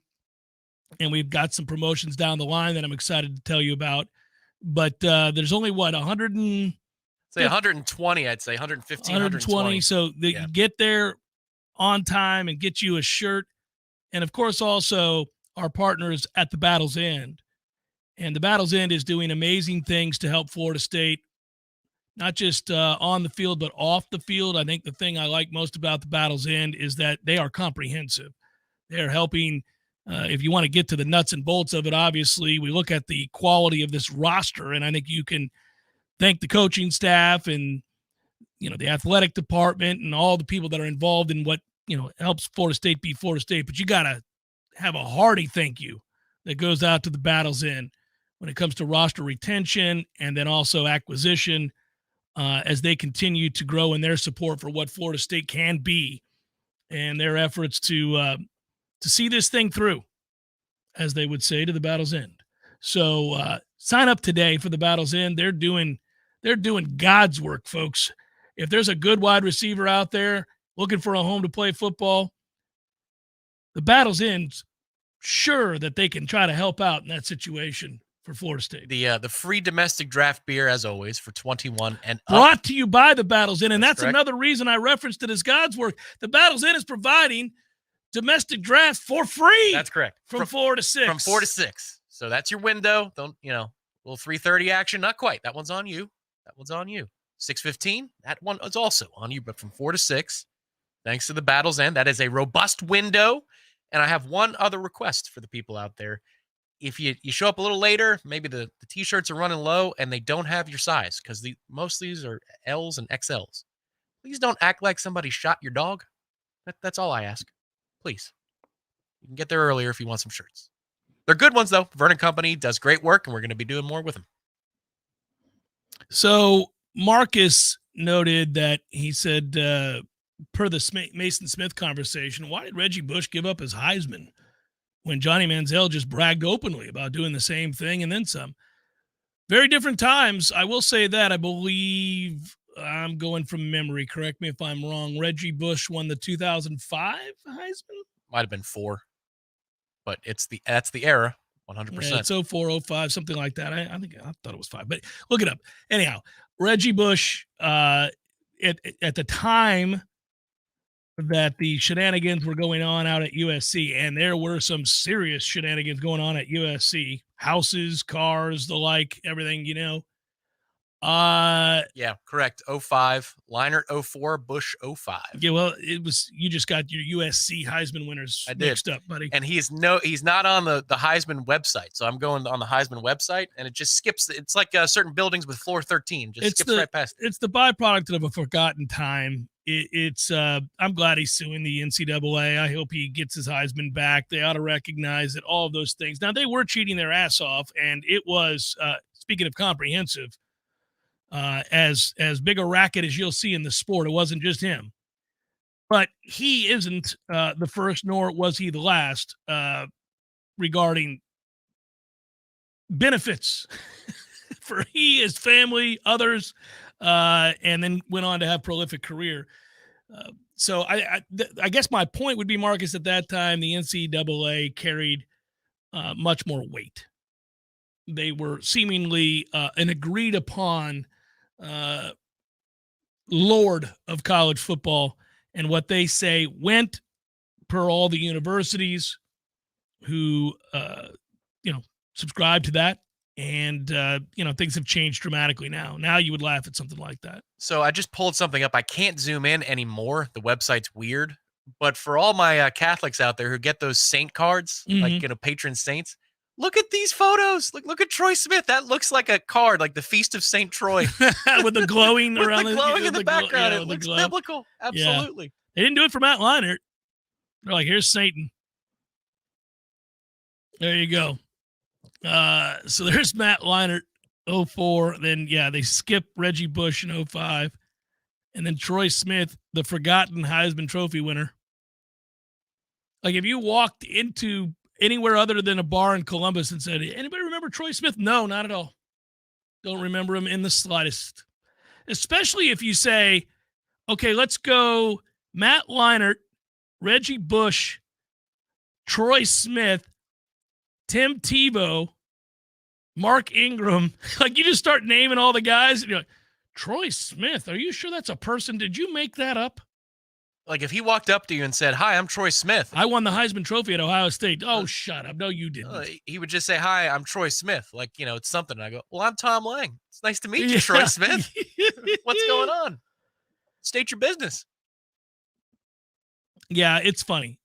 And we've got some promotions down the line that I'm excited to tell you about. But there's only, 120, I'd say 115, 120. So that you get there on time and get you a shirt. And, of course, also our partners at the Battle's End. And the Battle's End is doing amazing things to help Florida State, not just on the field, but off the field. I think the thing I like most about the Battle's End is that they are comprehensive. They're helping, if you want to get to the nuts and bolts of it, obviously, we look at the quality of this roster, and I think you can thank the coaching staff and, the athletic department and all the people that are involved in what, helps Florida State be Florida State. But you got to have a hearty thank you that goes out to the Battle's End when it comes to roster retention and then also acquisition as they continue to grow in their support for what Florida State can be and their efforts to see this thing through, as they would say, to the Battle's End. So sign up today for the Battle's End. They're doing God's work, folks. if there's a good wide receiver out there looking for a home to play football, the Battle's Inn's sure that they can try to help out in that situation for Florida State. The free domestic draft beer, as always, for 21 and up. Brought to you by the Battle's Inn, and that's correct. another reason I referenced it as God's work. The Battle's Inn is providing domestic draft for free. That's correct. From 4 to 6. From 4 to 6. So that's your window. Don't, little 3:30 action. Not quite. That one's on you. 6:15. That one is also on you, but from 4 to 6, thanks to the Battle's End. That is a robust window. And I have one other request for the people out there. If you show up a little later, maybe the T-shirts are running low and they don't have your size, because most of these are L's and XLs. Please don't act like somebody shot your dog. That's all I ask. Please. You can get there earlier if you want some shirts. They're good ones, though. Vernon Company does great work, and we're going to be doing more with them. So Marcus noted that he said, per the Mason Smith conversation, why did Reggie Bush give up his Heisman when Johnny Manziel just bragged openly about doing the same thing and then some? Very different times. I will say that. I believe, I'm going from memory, correct me if I'm wrong, Reggie Bush won the 2005 Heisman? Might have been 4, but that's the era, 100%. Yeah, it's 04, 05, something like that. I thought it was 5, but look it up. Anyhow, Reggie Bush, at the time that the shenanigans were going on out at USC, and there were some serious shenanigans going on at USC, houses, cars, the like, everything, Yeah, correct. 05, Leinart 04, Bush 05. Yeah, well, you just got your USC Heisman winners mixed up, buddy. And he's not on the Heisman website. So I'm going on the Heisman website, and it just skips. It's like certain buildings with floor 13, skips right past it. It's the byproduct of a forgotten time. I'm glad he's suing the NCAA. I hope he gets his Heisman back. They ought to recognize that all of those things. Now, they were cheating their ass off, and it was, speaking of comprehensive, as big a racket as you'll see in the sport. It wasn't just him. But he isn't the first, nor was he the last, regarding benefits for he, his family, others, and then went on to have prolific career. So I guess my point would be, Marcus, at that time, the NCAA carried much more weight. They were seemingly an agreed upon lord of college football, and what they say went per all the universities who subscribe to that. And, things have changed dramatically now. Now you would laugh at something like that. So I just pulled something up. I can't zoom in anymore. The website's weird. But for all my Catholics out there who get those saint cards, like, patron saints, look at these photos. Look at Troy Smith. That looks like a card, like the Feast of St. Troy. With the glowing with around the glowing in the background. Yeah, it looks biblical. Absolutely. Yeah. They didn't do it for Matt Leinart. They're like, here's Satan. There you go. So there's Matt Leinart, 04. Then, they skip Reggie Bush in 05. And then Troy Smith, the forgotten Heisman Trophy winner. Like, if you walked into anywhere other than a bar in Columbus and said, anybody remember Troy Smith? No, not at all. Don't remember him in the slightest. Especially if you say, okay, let's go Matt Leinart, Reggie Bush, Troy Smith, Tim Tebow, Mark Ingram. Like, you just start naming all the guys, and you're like, Troy Smith, are you sure that's a person? Did you make that up? Like, if he walked up to you and said, hi, I'm Troy Smith. I won the Heisman Trophy at Ohio State. Oh, shut up. No, you didn't. He would just say, hi, I'm Troy Smith. Like, it's something. And I go, well, I'm Tom Lang. It's nice to meet you, Troy Smith. What's going on? State your business. Yeah, it's funny.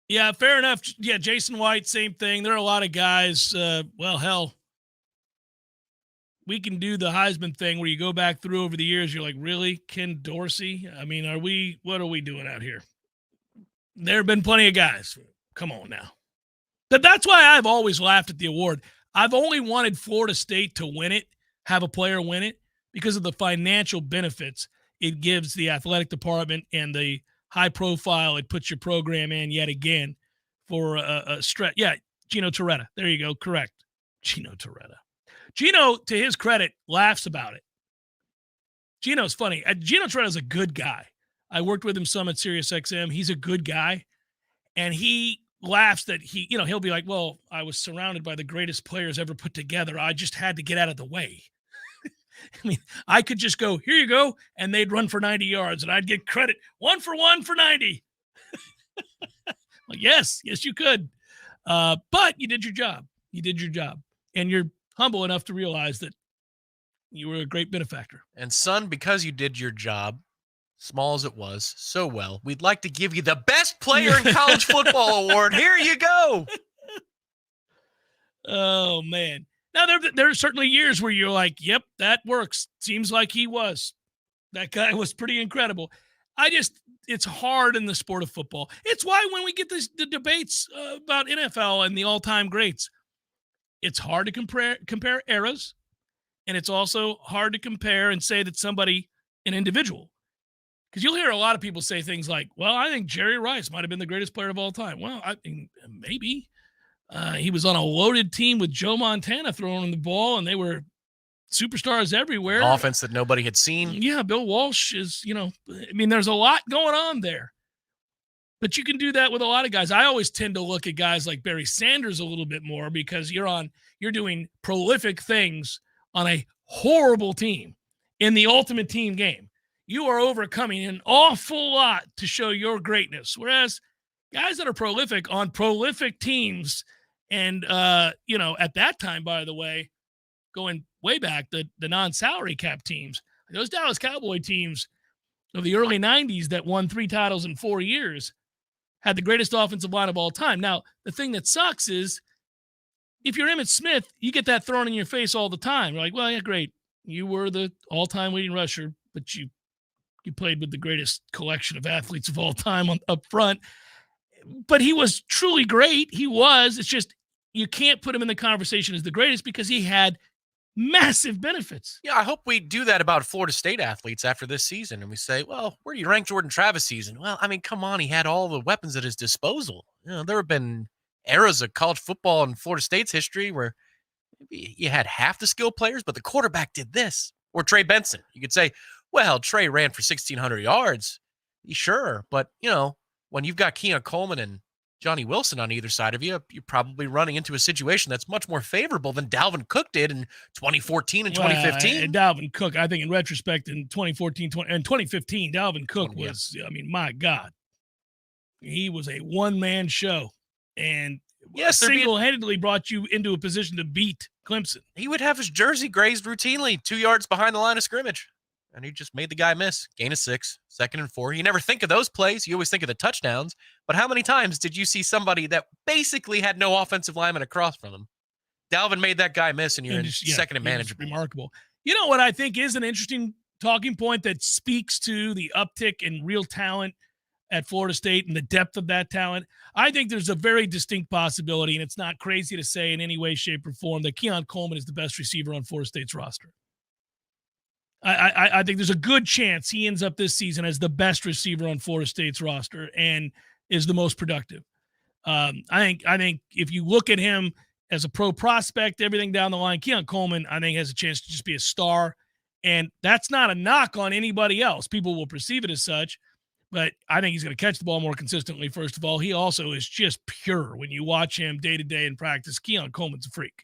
Yeah, fair enough. Yeah, Jason White, same thing. There are a lot of guys, hell, we can do the Heisman thing where you go back through over the years. You're like, really? Ken Dorsey? I mean, what are we doing out here? There have been plenty of guys. Come on now. But that's why I've always laughed at the award. I've only wanted Florida State to win it, have a player win it, because of the financial benefits it gives the athletic department and the high profile it puts your program in yet again for a stretch. Yeah, Gino Torretta. There you go. Correct. Gino Torretta. Gino, to his credit, laughs about it. Gino's funny. Gino Toretto's a good guy. I worked with him some at SiriusXM. He's a good guy. And he laughs that he'll be like, well, I was surrounded by the greatest players ever put together. I just had to get out of the way. I mean, I could just go, here you go, and they'd run for 90 yards, and I'd get credit 1 for 1 for 90. Well, yes, you could. But you did your job. You did your job. And you're humble enough to realize that you were a great benefactor. And son, because you did your job, small as it was, so well, we'd like to give you the Best Player in College Football Award. Here you go. Oh, man. Now, there are certainly years where you're like, yep, that works. Seems like he was. That guy was pretty incredible. It's hard in the sport of football. It's why when we get the debates about NFL and the all-time greats, it's hard to compare eras, and it's also hard to compare and say that somebody, an individual. Because you'll hear a lot of people say things like, well, I think Jerry Rice might have been the greatest player of all time. Well, I mean, maybe. He was on a loaded team with Joe Montana throwing the ball, and they were superstars everywhere. An offense that nobody had seen. Yeah, Bill Walsh is, there's a lot going on there. But you can do that with a lot of guys. I always tend to look at guys like Barry Sanders a little bit more because you're doing prolific things on a horrible team in the ultimate team game. You are overcoming an awful lot to show your greatness. Whereas guys that are prolific on prolific teams, and, at that time, by the way, going way back, the non-salary cap teams, those Dallas Cowboy teams of the early 90s that won 3 titles in 4 years had the greatest offensive line of all time. Now, the thing that sucks is if you're Emmitt Smith, you get that thrown in your face all the time. You're like, well, yeah, great. You were the all-time leading rusher, but you played with the greatest collection of athletes of all time up front. But he was truly great. He was. It's just you can't put him in the conversation as the greatest because he had massive benefits. Yeah, I hope we do that about Florida State athletes after this season. And we say, well, where do you rank Jordan Travis' season? Well, I mean, come on. He had all the weapons at his disposal. There have been eras of college football in Florida State's history where maybe you had half the skilled players, but the quarterback did this. Or Trey Benson. You could say, well, Trey ran for 1,600 yards. Sure. But, when you've got Keon Coleman and Johnny Wilson on either side of you, you're probably running into a situation that's much more favorable than Dalvin Cook did in 2014 and 2015. And Dalvin Cook, I think in retrospect, in 2014 and 2015, Dalvin Cook was, my God. He was a one-man show and single-handedly brought you into a position to beat Clemson. He would have his jersey grazed routinely 2 yards behind the line of scrimmage. And he just made the guy miss. Gain of 6, 2nd and 4. You never think of those plays. You always think of the touchdowns. But how many times did you see somebody that basically had no offensive lineman across from him? Dalvin made that guy miss, and you're in second and manageable. Remarkable. You know what I think is an interesting talking point that speaks to the uptick in real talent at Florida State and the depth of that talent? I think there's a very distinct possibility, and it's not crazy to say in any way, shape, or form that Keon Coleman is the best receiver on Florida State's roster. I think there's a good chance he ends up this season as the best receiver on Florida State's roster and is the most productive. I think if you look at him as a pro prospect, everything down the line, Keon Coleman, I think, has a chance to just be a star. And that's not a knock on anybody else. People will perceive it as such, but I think he's going to catch the ball more consistently, first of all. He also is just pure. When you watch him day to day in practice, Keon Coleman's a freak.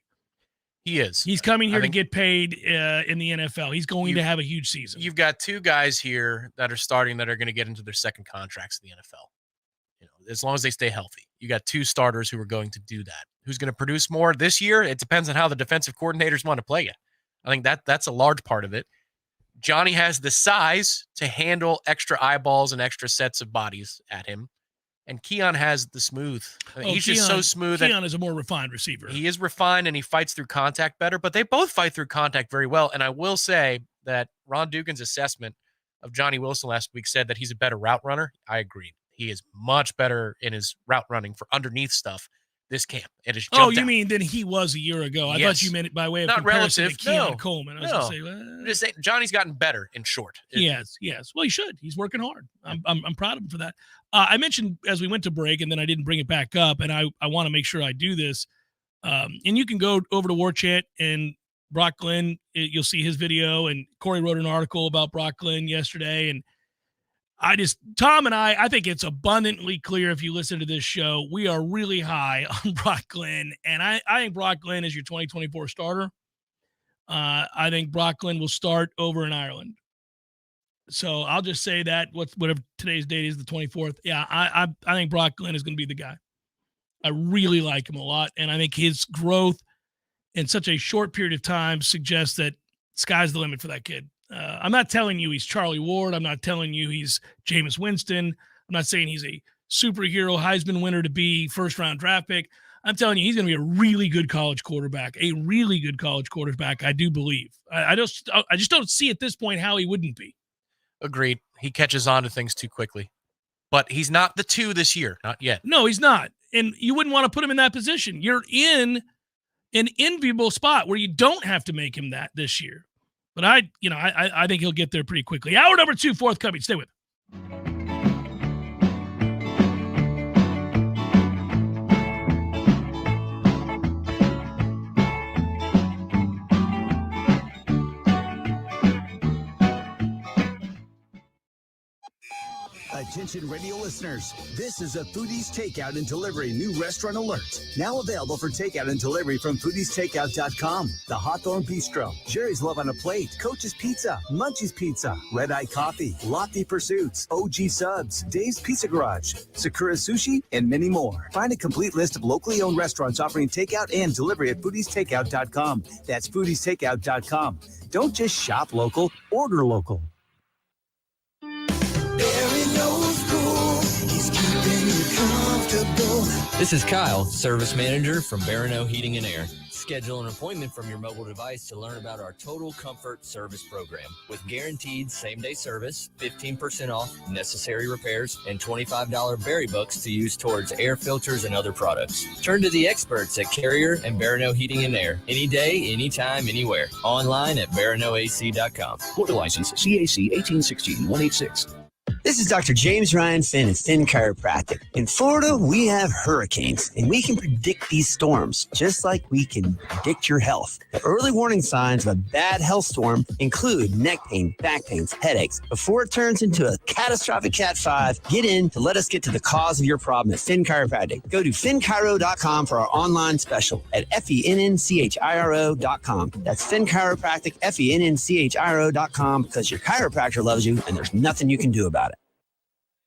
He is. He's coming here to get paid in the NFL. He's going to have a huge season. You've got 2 guys here that are starting that are going to get into their second contracts in the NFL. As long as they stay healthy. You got 2 starters who are going to do that. Who's going to produce more this year? It depends on how the defensive coordinators want to play you. I think that's a large part of it. Johnny has the size to handle extra eyeballs and extra sets of bodies at him. And Keon has the smooth. He's just so smooth. Keon is a more refined receiver. He is refined, and he fights through contact better, but they both fight through contact very well. And I will say that Ron Dugan's assessment of Johnny Wilson last week said that he's a better route runner. I agree. He is much better in his route running for underneath stuff this camp. It is. Oh, you mean than he was a year ago? I thought you meant it by way of not comparison relative. to Keon Coleman. I was going to say, I'm just saying, Johnny's gotten better in short. Yes. Well, he should. He's working hard. I'm proud of him for that. I mentioned as we went to break, and then I didn't bring it back up, and I want to make sure I do this. And you can go over to Warchant and Brock Glenn, you'll see his video, and Corey wrote an article about Brock Glenn yesterday. And Tom and I think it's abundantly clear if you listen to this show, we are really high on Brock Glenn. And I think Brock Glenn is your 2024 starter. I think Brock Glenn will start over in Ireland. So I'll just say that whatever today's date is, the 24th. Yeah, I think Brock Glenn is going to be the guy. I really like him a lot. And I think his growth in such a short period of time suggests that sky's the limit for that kid. I'm not telling you he's Charlie Ward. I'm not telling you he's Jameis Winston. I'm not saying he's a superhero Heisman winner to be first-round draft pick. I'm telling you he's going to be a really good college quarterback, I do believe. I just don't see at this point how he wouldn't be. Agreed. He catches on to things too quickly. But he's not the 2 this year. Not yet. No, he's not. And you wouldn't want to put him in that position. You're in an enviable spot where you don't have to make him that this year. But I think he'll get there pretty quickly. Hour number 2 forthcoming. Stay with me. Attention radio listeners, this is a Foodies Takeout and Delivery new restaurant alert. Now available for takeout and delivery from foodiestakeout.com. The Hawthorne Bistro, Jerry's Love on a Plate, Coach's Pizza, Munchie's Pizza, Red Eye Coffee, Lofty Pursuits, OG Subs, Dave's Pizza Garage, Sakura Sushi, and many more. Find a complete list of locally owned restaurants offering takeout and delivery at foodiestakeout.com. That's foodiestakeout.com. Don't just shop local, order local. This is Kyle, Service Manager from Barano Heating and Air. Schedule an appointment from your mobile device to learn about our Total Comfort Service Program. With guaranteed same-day service, 15% off necessary repairs, and $25 berry books to use towards air filters and other products. Turn to the experts at Carrier and Barano Heating and Air. Any day, anytime, anywhere. Online at baranoac.com. Florida license CAC 1816-186. This is Dr. James Ryan Finn at Finn Chiropractic. In Florida, we have hurricanes, and we can predict these storms just like we can predict your health. The early warning signs of a bad health storm include neck pain, back pains, headaches. Before it turns into a catastrophic Cat 5, get in to let us get to the cause of your problem at Finn Chiropractic. Go to finnchiro.com for our online special at FENNCHIRO.com. That's Finn Chiropractic, FENNCHIRO.com, because your chiropractor loves you and there's nothing you can do about it.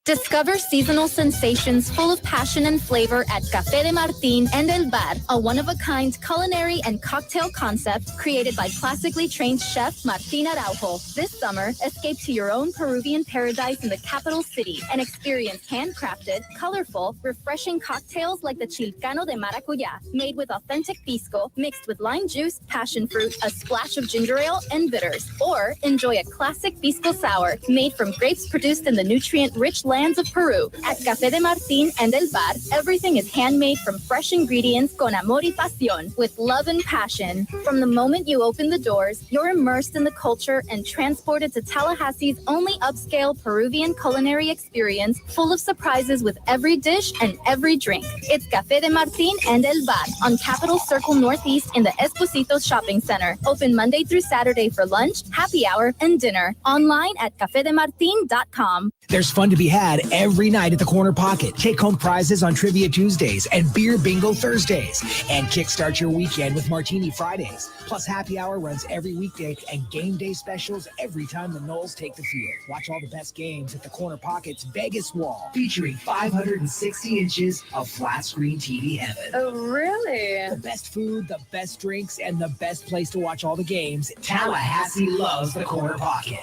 Discover seasonal sensations full of passion and flavor at Café de Martín and El Bar, a one-of-a-kind culinary and cocktail concept created by classically trained chef Martín Araujo. This summer, escape to your own Peruvian paradise in the capital city and experience handcrafted, colorful, refreshing cocktails like the Chilcano de Maracuyá, made with authentic pisco, mixed with lime juice, passion fruit, a splash of ginger ale, and bitters. Or enjoy a classic pisco sour made from grapes produced in the nutrient-rich lands of Peru. At Café de Martín and El Bar, everything is handmade from fresh ingredients con amor y pasión, with love and passion. From the moment you open the doors, you're immersed in the culture and transported to Tallahassee's only upscale Peruvian culinary experience, full of surprises with every dish and every drink. It's Café de Martín and El Bar on Capitol Circle Northeast in the Esposito Shopping Center. Open Monday through Saturday for lunch, happy hour, and dinner. Online at cafedemartin.com. There's fun to be had every night at the Corner Pocket. Take home prizes on Trivia Tuesdays and Beer Bingo Thursdays. And kickstart your weekend with Martini Fridays. Plus happy hour runs every weekday and game day specials every time the Noles take the field. Watch all the best games at the Corner Pocket's Vegas Wall, featuring 560 inches of flat screen TV heaven. Oh, really? The best food, the best drinks, and the best place to watch all the games. Tallahassee loves the Corner Pocket.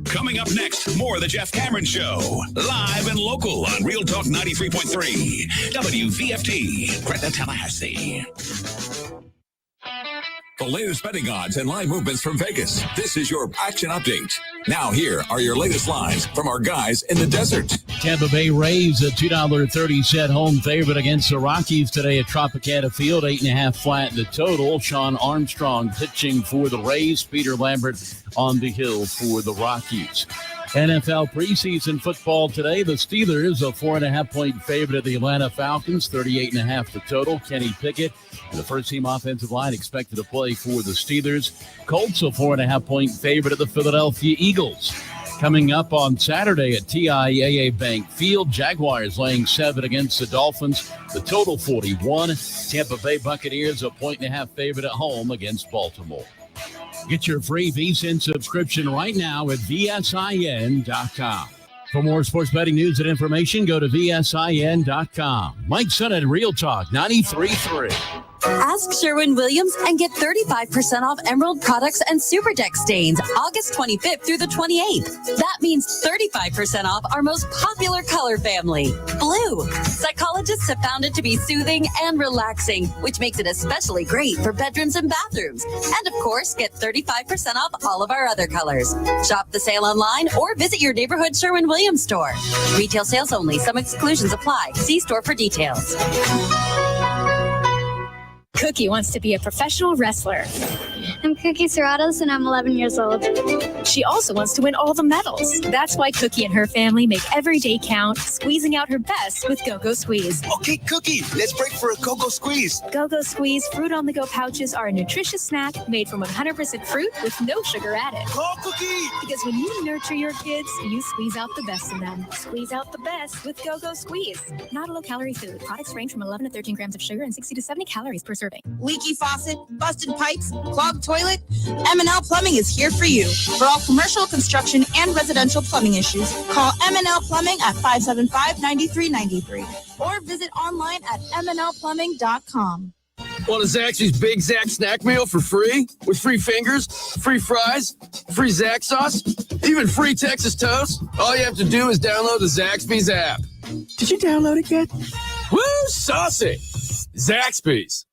Coming up next, more of the Jeff Cameron Show. Live and local on Real Talk 93.3. WVFT, Gretna, Tallahassee. The latest betting odds and live movements from Vegas. This is your action update. Now here are your latest lines from our guys in the desert. Tampa Bay Rays a $2.30 home favorite against the Rockies today at Tropicana Field. 8.5 flat the total. Sean Armstrong pitching for the Rays. Peter Lambert on the hill for the Rockies. NFL preseason football today. The Steelers, a 4.5-point favorite of the Atlanta Falcons, 38.5 the total. Kenny Pickett and the first-team offensive line expected to play for the Steelers. Colts, a 4.5-point favorite of the Philadelphia Eagles. Coming up on Saturday at TIAA Bank Field, Jaguars laying 7 against the Dolphins. The total 41. Tampa Bay Buccaneers, a 1.5 favorite at home against Baltimore. Get your free VSiN subscription right now at VSIN.com. For more sports betting news and information, go to VSIN.com. Mike Sennett, Real Talk 93.3. Ask Sherwin-Williams and get 35% off Emerald products and Super Deck stains August 25th through the 28th. That means 35% off our most popular color family, blue. Psychologists have found it to be soothing and relaxing, which makes it especially great for bedrooms and bathrooms. And of course, get 35% off all of our other colors. Shop the sale online or visit your neighborhood Sherwin-Williams store. Retail sales only. Some exclusions apply. See store for details. Cookie wants to be a professional wrestler. I'm Cookie Serratos, and I'm 11 years old. She also wants to win all the medals. That's why Cookie and her family make every day count, squeezing out her best with Go-Go Squeeze. Okay, Cookie, let's break for a Go-Go Squeeze. Go-Go Squeeze fruit-on-the-go pouches are a nutritious snack made from 100% fruit with no sugar added. Call Cookie! Because when you nurture your kids, you squeeze out the best in them. Squeeze out the best with Go-Go Squeeze. Not a low-calorie food. Products range from 11 to 13 grams of sugar and 60 to 70 calories per serving. Leaky faucet, busted pipes, clogged toilet? M&L Plumbing is here for you. For all commercial, construction, and residential plumbing issues, call M&L Plumbing at 575-9393 or visit online at mnlplumbing.com. Want a Zaxby's Big Zax snack meal for free? With free fingers, free fries, free Zax sauce, even free Texas toast? All you have to do is download the Zaxby's app. Did you download it yet? Woo, saucy! Zaxby's.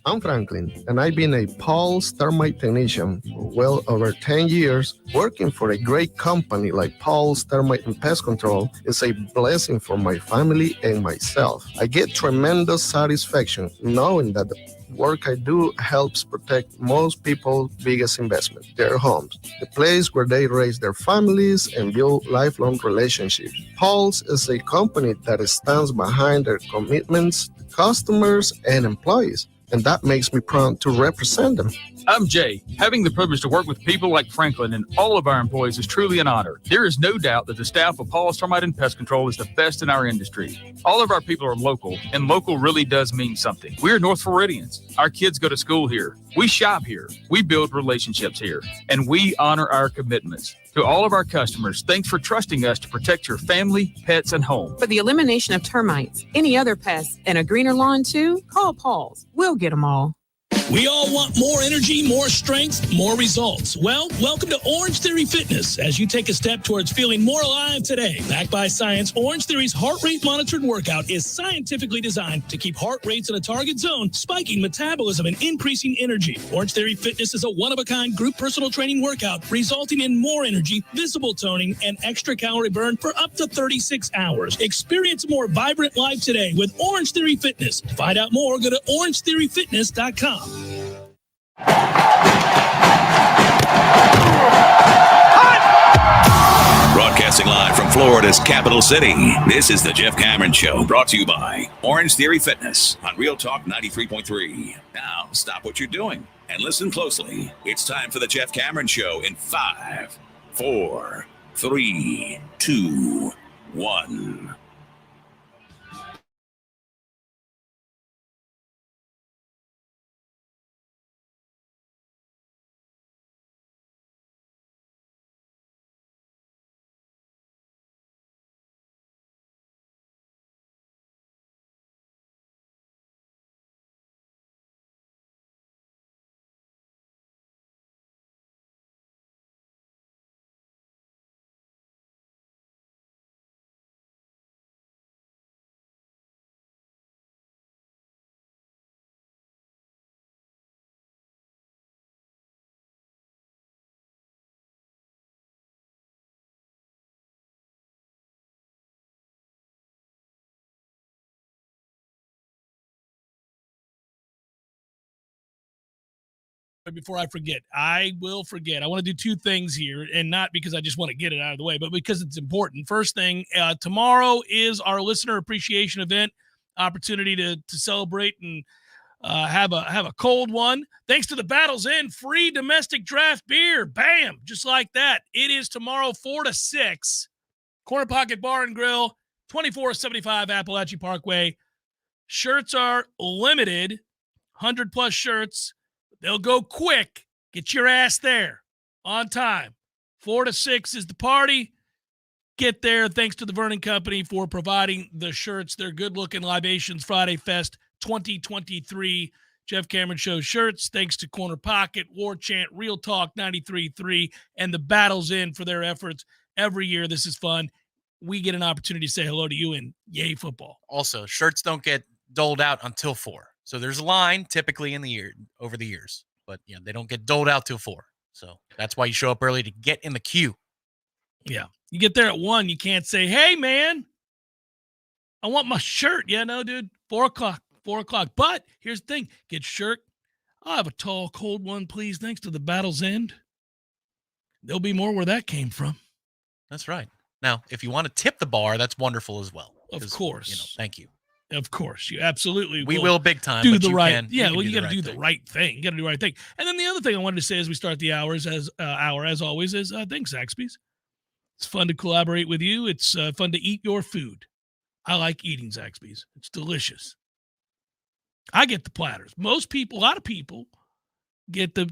I'm Franklin, and I've been a Paul's Termite technician for well over 10 years. Working for a great company like Paul's Termite and Pest Control is a blessing for my family and myself. I get tremendous satisfaction knowing that the work I do helps protect most people's biggest investment, their homes, the place where they raise their families and build lifelong relationships. Paul's is a company that stands behind their commitments to customers and employees, and that makes me proud to represent them. I'm Jay. Having the privilege to work with people like Franklin and all of our employees is truly an honor. There is no doubt that the staff of Paul's Termite and Pest Control is the best in our industry. All of our people are local, and local really does mean something. We're North Floridians. Our kids go to school here. We shop here. We build relationships here, and we honor our commitments. To all of our customers, thanks for trusting us to protect your family, pets, and home. For the elimination of termites, any other pests, and a greener lawn too, call Paul's. We'll get them all. We all want more energy, more strength, more results. Well, welcome to Orange Theory Fitness as you take a step towards feeling more alive today. Backed by science, Orange Theory's heart rate monitored workout is scientifically designed to keep heart rates in a target zone, spiking metabolism and increasing energy. Orange Theory Fitness is a one-of-a-kind group personal training workout resulting in more energy, visible toning, and extra calorie burn for up to 36 hours. Experience a more vibrant life today with Orange Theory Fitness. To find out more, go to orangetheoryfitness.com. Broadcasting live from Florida's capital city, this is the Jeff Cameron Show, brought to you by Orange Theory Fitness on Real Talk 93.3. Now, stop what you're doing and listen closely. It's time for the Jeff Cameron Show in 5, 4, 3, 2, 1. before I forget, I will forget. I want to do two things here, and not because I just want to get it out of the way, but because it's important. First thing, tomorrow is our listener appreciation event, opportunity to celebrate and have a cold one. Thanks to the Battles Inn, free domestic draft beer. Bam, just like that. It is tomorrow, 4 to 6. Corner Pocket Bar and Grill, 2475 Appalachian Parkway. Shirts are limited, 100+ shirts. They'll go quick. Get your ass there on time. 4 to 6 is the party. Get there. Thanks to the Vernon Company for providing the shirts. They're good-looking Libations Friday Fest 2023 Jeff Cameron Show shirts. Thanks to Corner Pocket, Warchant, Real Talk 93.3, and the Battles Inn for their efforts. Every year, this is fun. We get an opportunity to say hello to you, and yay football. Also, shirts don't get doled out until 4. So there's a line typically in the year over the years, but they don't get doled out till 4. So that's why you show up early to get in the queue. Yeah. You get there at 1, you can't say, hey, man, I want my shirt. Yeah, no, dude, 4 o'clock. But here's the thing. Get shirt. I'll have a tall, cold one, please. Thanks to the Battle's End. There'll be more where that came from. That's right. Now, if you want to tip the bar, that's wonderful as well. Of course. Thank you. Of course, you absolutely we will big time do the right. Can, yeah, well, you got to do the the right thing. You got to do the right thing. And then the other thing I wanted to say as we start the hours as always is thanks, Zaxby's. It's fun to collaborate with you. It's fun to eat your food. I like eating Zaxby's. It's delicious. I get the platters. A lot of people get the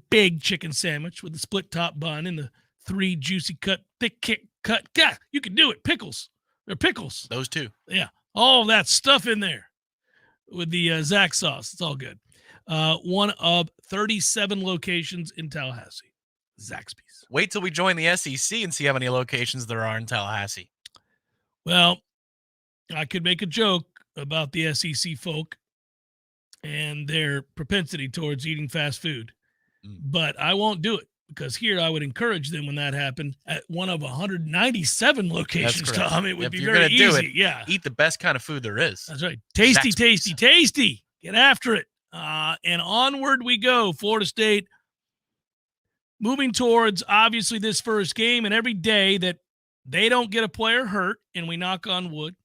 big chicken sandwich with the split top bun and the 3 juicy thick cut. God, you can do it. Pickles. They're pickles. Those two. Yeah. All that stuff in there with the Zach sauce. It's all good. One of 37 locations in Tallahassee. Zaxby's. Wait till we join the SEC and see how many locations there are in Tallahassee. Well, I could make a joke about the SEC folk and their propensity towards eating fast food, but I won't do it. Because here I would encourage them when that happened at one of 197 locations, Tom. It would be very easy. Yeah. Eat the best kind of food there is. That's right. Tasty. Get after it. And onward we go. Florida State moving towards, obviously, this first game. And every day that they don't get a player hurt, and we knock on wood,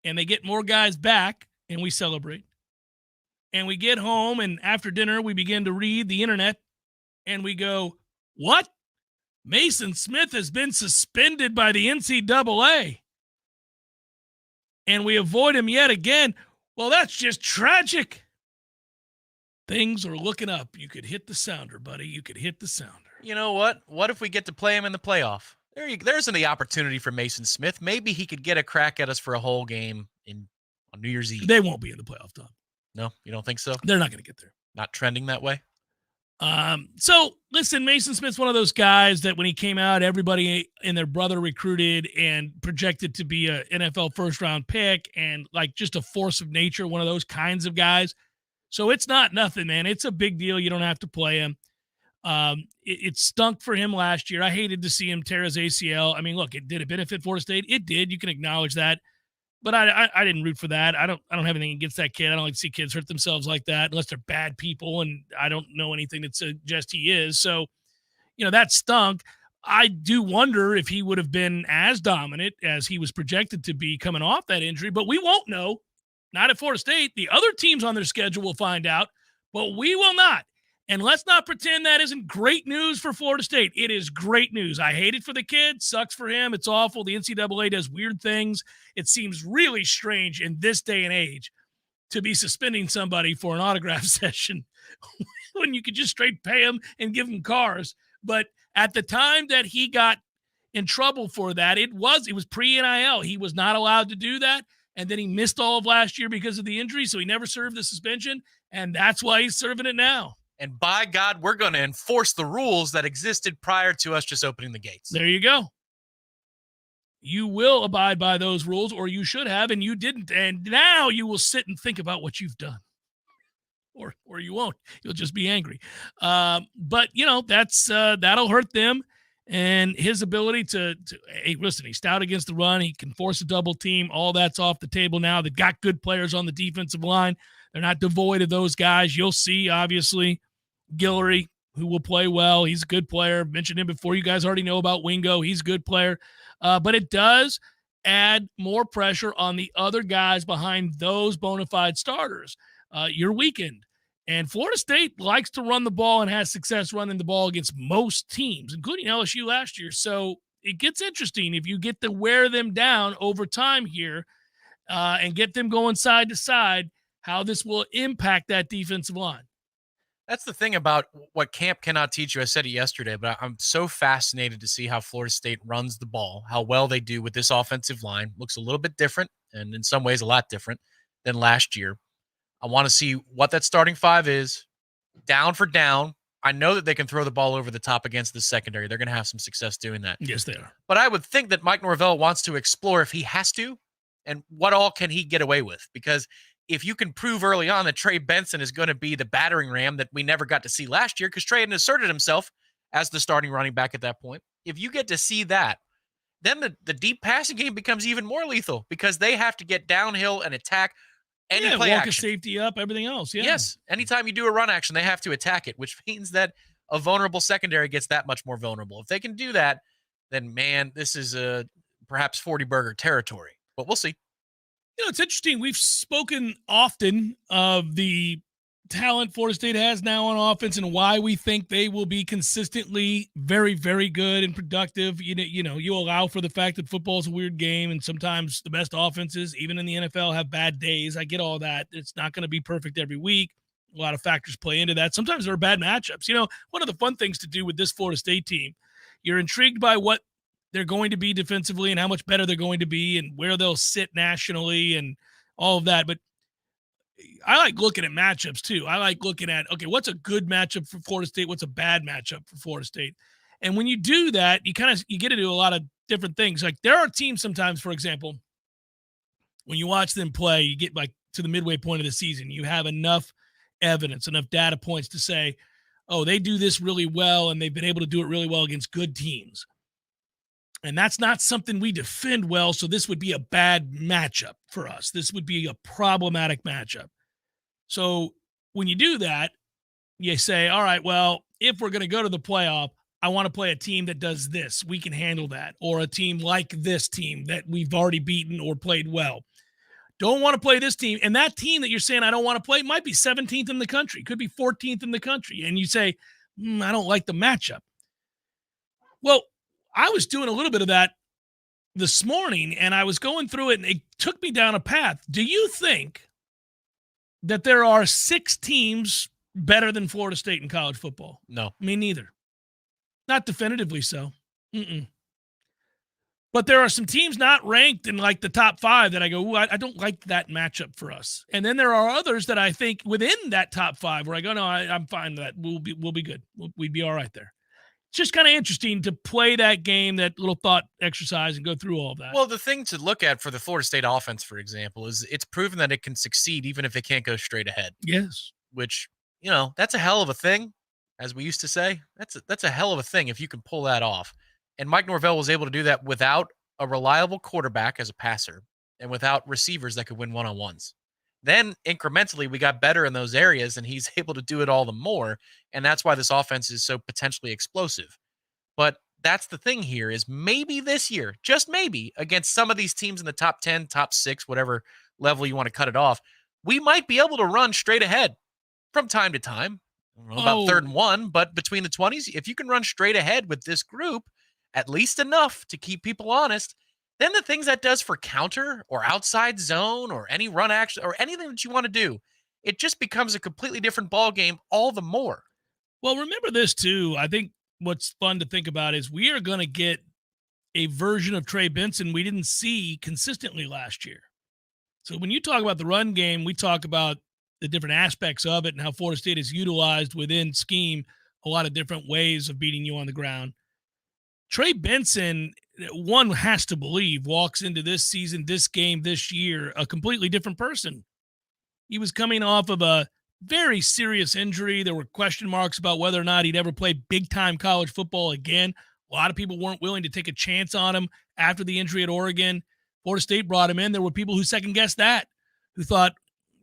and they get more guys back, and we celebrate. And we get home, and after dinner, we begin to read the internet. And we go, what? Mason Smith has been suspended by the NCAA. And we avoid him yet again. Well, that's just tragic. Things are looking up. You could hit the sounder, buddy. You could hit the sounder. You know what? What if we get to play him in the playoff? There's the opportunity for Mason Smith. Maybe he could get a crack at us for a whole game on New Year's Eve. They won't be in the playoff, Tom. No, you don't think so? They're not going to get there. Not trending that way? So listen, Mason Smith's one of those guys that when he came out, everybody and their brother recruited and projected to be a NFL first-round pick and like just a force of nature, one of those kinds of guys. So it's not nothing, man. It's a big deal. You don't have to play him. It stunk for him last year. I hated to see him tear his ACL. I mean, look, did it benefit Florida State? It did. You can acknowledge that. But I didn't root for that. I don't have anything against that kid. I don't like to see kids hurt themselves like that unless they're bad people, and I don't know anything that suggests he is. So, that stunk. I do wonder if he would have been as dominant as he was projected to be coming off that injury, but we won't know. Not at Florida State. The other teams on their schedule will find out, but we will not. And let's not pretend that isn't great news for Florida State. It is great news. I hate it for the kid. Sucks for him. It's awful. The NCAA does weird things. It seems really strange in this day and age to be suspending somebody for an autograph session when you could just straight pay them and give them cars. But at the time that he got in trouble for that, it was pre-NIL. He was not allowed to do that. And then he missed all of last year because of the injury, so he never served the suspension. And that's why he's serving it now. And by God, we're going to enforce the rules that existed prior to us just opening the gates. There you go. You will abide by those rules, or you should have, and you didn't. And now you will sit and think about what you've done. Or you won't. You'll just be angry. But, that's that'll hurt them. And his ability to hey, listen, he's stout against the run. He can force a double team. All that's off the table now. They've got good players on the defensive line. They're not devoid of those guys. You'll see, obviously, Guillory, who will play well. He's a good player. Mentioned him before. You guys already know about Wingo. He's a good player. But it does add more pressure on the other guys behind those bona fide starters. Your weekend. And Florida State likes to run the ball and has success running the ball against most teams, including LSU last year. So it gets interesting if you get to wear them down over time here and get them going side to side, how this will impact that defensive line. That's the thing about what camp cannot teach you. I said it yesterday, but I'm so fascinated to see how Florida State runs the ball, how well they do with this offensive line. Looks a little bit different, and in some ways a lot different than last year. I want to see what that starting five is, down for down. I know that they can throw the ball over the top against the secondary. They're going to have some success doing that. Yes, they are. But I would think that Mike Norvell wants to explore if he has to, and what all can he get away with. Because if you can prove early on that Trey Benson is going to be the battering ram that we never got to see last year, because Trey had asserted himself as the starting running back at that point. If you get to see that, then the deep passing game becomes even more lethal because they have to get downhill and attack any play walk action. a safety up, everything else. Yeah. Yes. Anytime you do a run action, they have to attack it, which means that a vulnerable secondary gets that much more vulnerable. If they can do that, then, man, this is perhaps 40-burger territory. But we'll see. You know, it's interesting. We've spoken often of the talent Florida State has now on offense and why we think they will be consistently very, very good and productive. You allow for the fact that football is a weird game, and sometimes the best offenses, even in the NFL, have bad days. I get all that. It's not going to be perfect every week. A lot of factors play into that. Sometimes there are bad matchups. You know, one of the fun things to do with this Florida State team, you're intrigued by what they're going to be defensively and how much better they're going to be and where they'll sit nationally and all of that. But I like looking at matchups too. I like looking at, okay, what's a good matchup for Florida State? What's a bad matchup for Florida State? And when you do that, you get into a lot of different things. Like there are teams sometimes, for example, when you watch them play, you get like to the midway point of the season, you have enough evidence, enough data points to say, oh, they do this really well and they've been able to do it really well against good teams. And that's not something we defend well, so this would be a bad matchup for us. This would be a problematic matchup. So when you do that, you say, all right, well, if we're going to go to the playoff, I want to play a team that does this. We can handle that. Or a team like this team that we've already beaten or played well. Don't want to play this team. And that team that you're saying I don't want to play might be 17th in the country, could be 14th in the country. And you say, I don't like the matchup. Well, I was doing a little bit of that this morning, and I was going through it, and it took me down a path. Do you think that there are 6 teams better than Florida State in college football? No. Me neither. Not definitively so. But there are some teams not ranked in like the top 5 that I go, I don't like that matchup for us. And then there are others that I think within that top 5 where I go, no, I'm fine with that. We'll be good. We'd be all right there. It's just kind of interesting to play that game, that little thought exercise, and go through all of that. Well, the thing to look at for the Florida State offense, for example, is it's proven that it can succeed even if it can't go straight ahead. Yes. Which, that's a hell of a thing, as we used to say. That's a hell of a thing if you can pull that off. And Mike Norvell was able to do that without a reliable quarterback as a passer and without receivers that could win one-on-ones. Then incrementally, we got better in those areas, and he's able to do it all the more. And that's why this offense is so potentially explosive. But that's the thing here is maybe this year, just maybe, against some of these teams in the top 10, top 6, whatever level you want to cut it off, we might be able to run straight ahead from time to time. I don't know about 3rd and 1, but between the 20s, if you can run straight ahead with this group, at least enough to keep people honest, then the things that does for counter or outside zone or any run action or anything that you want to do, it just becomes a completely different ball game all the more. Well, remember this too. I think what's fun to think about is we are going to get a version of Trey Benson we didn't see consistently last year. So when you talk about the run game, we talk about the different aspects of it and how Florida State is utilized within scheme, a lot of different ways of beating you on the ground. Trey Benson, one has to believe, walks into this season, this game, this year, a completely different person. He was coming off of a very serious injury. There were question marks about whether or not he'd ever play big-time college football again. A lot of people weren't willing to take a chance on him after the injury at Oregon. Florida State brought him in. There were people who second-guessed that, who thought,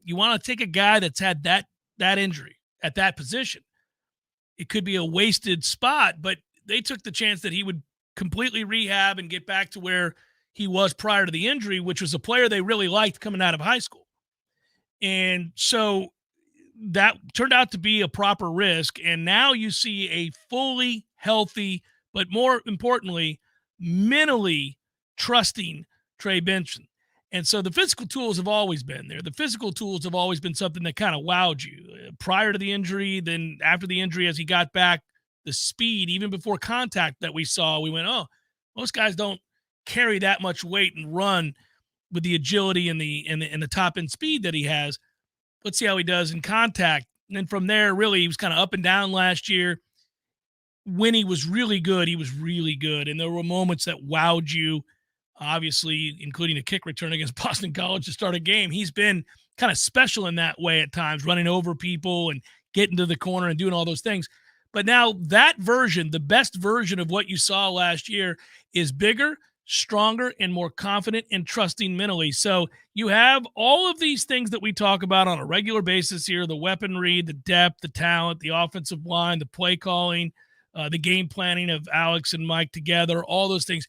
you want to take a guy that's had that injury at that position. It could be a wasted spot, but they took the chance that he would completely rehab and get back to where he was prior to the injury, which was a player they really liked coming out of high school. And so that turned out to be a proper risk. And now you see a fully healthy, but more importantly, mentally trusting Trey Benson. And so the physical tools have always been there. The physical tools have always been something that kind of wowed you prior to the injury. Then after the injury, as he got back, the speed, even before contact that we saw, we went, oh, most guys don't carry that much weight and run with the agility and the top end speed that he has. Let's see how he does in contact. And then from there, really, he was kind of up and down last year. When he was really good, he was really good. And there were moments that wowed you, obviously, including a kick return against Boston College to start a game. He's been kind of special in that way at times, running over people and getting to the corner and doing all those things. But now that version, the best version of what you saw last year, is bigger, stronger, and more confident and trusting mentally. So you have all of these things that we talk about on a regular basis here: the weaponry, the depth, the talent, the offensive line, the play calling, the game planning of Alex and Mike together, all those things.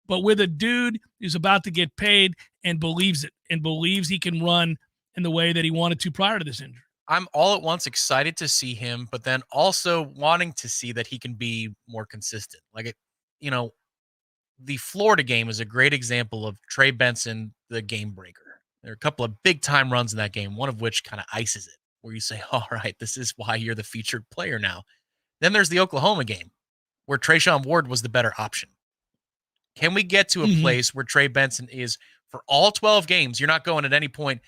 But with a dude who's about to get paid and believes it and believes he can run in the way that he wanted to prior to this injury. I'm all at once excited to see him, but then also wanting to see that he can be more consistent. The Florida game is a great example of Trey Benson, the game breaker. There are a couple of big time runs in that game, one of which kind of ices it, where you say, all right, this is why you're the featured player now. Then there's the Oklahoma game, where Trayshawn Ward was the better option. Can we get to a place where Trey Benson is, for all 12 games, you're not going at any point,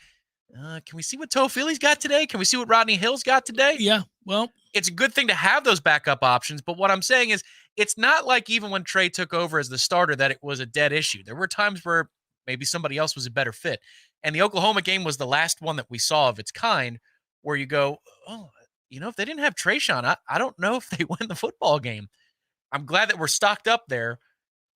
can we see what To'Fili's got today? Can we see what Rodney Hill's got today? Yeah, well, it's a good thing to have those backup options, but what I'm saying is it's not like even when Trey took over as the starter that it was a dead issue. There were times where maybe somebody else was a better fit. And the Oklahoma game was the last one that we saw of its kind where you go, oh, if they didn't have Trayshawn, I don't know if they win the football game. I'm glad that we're stocked up there.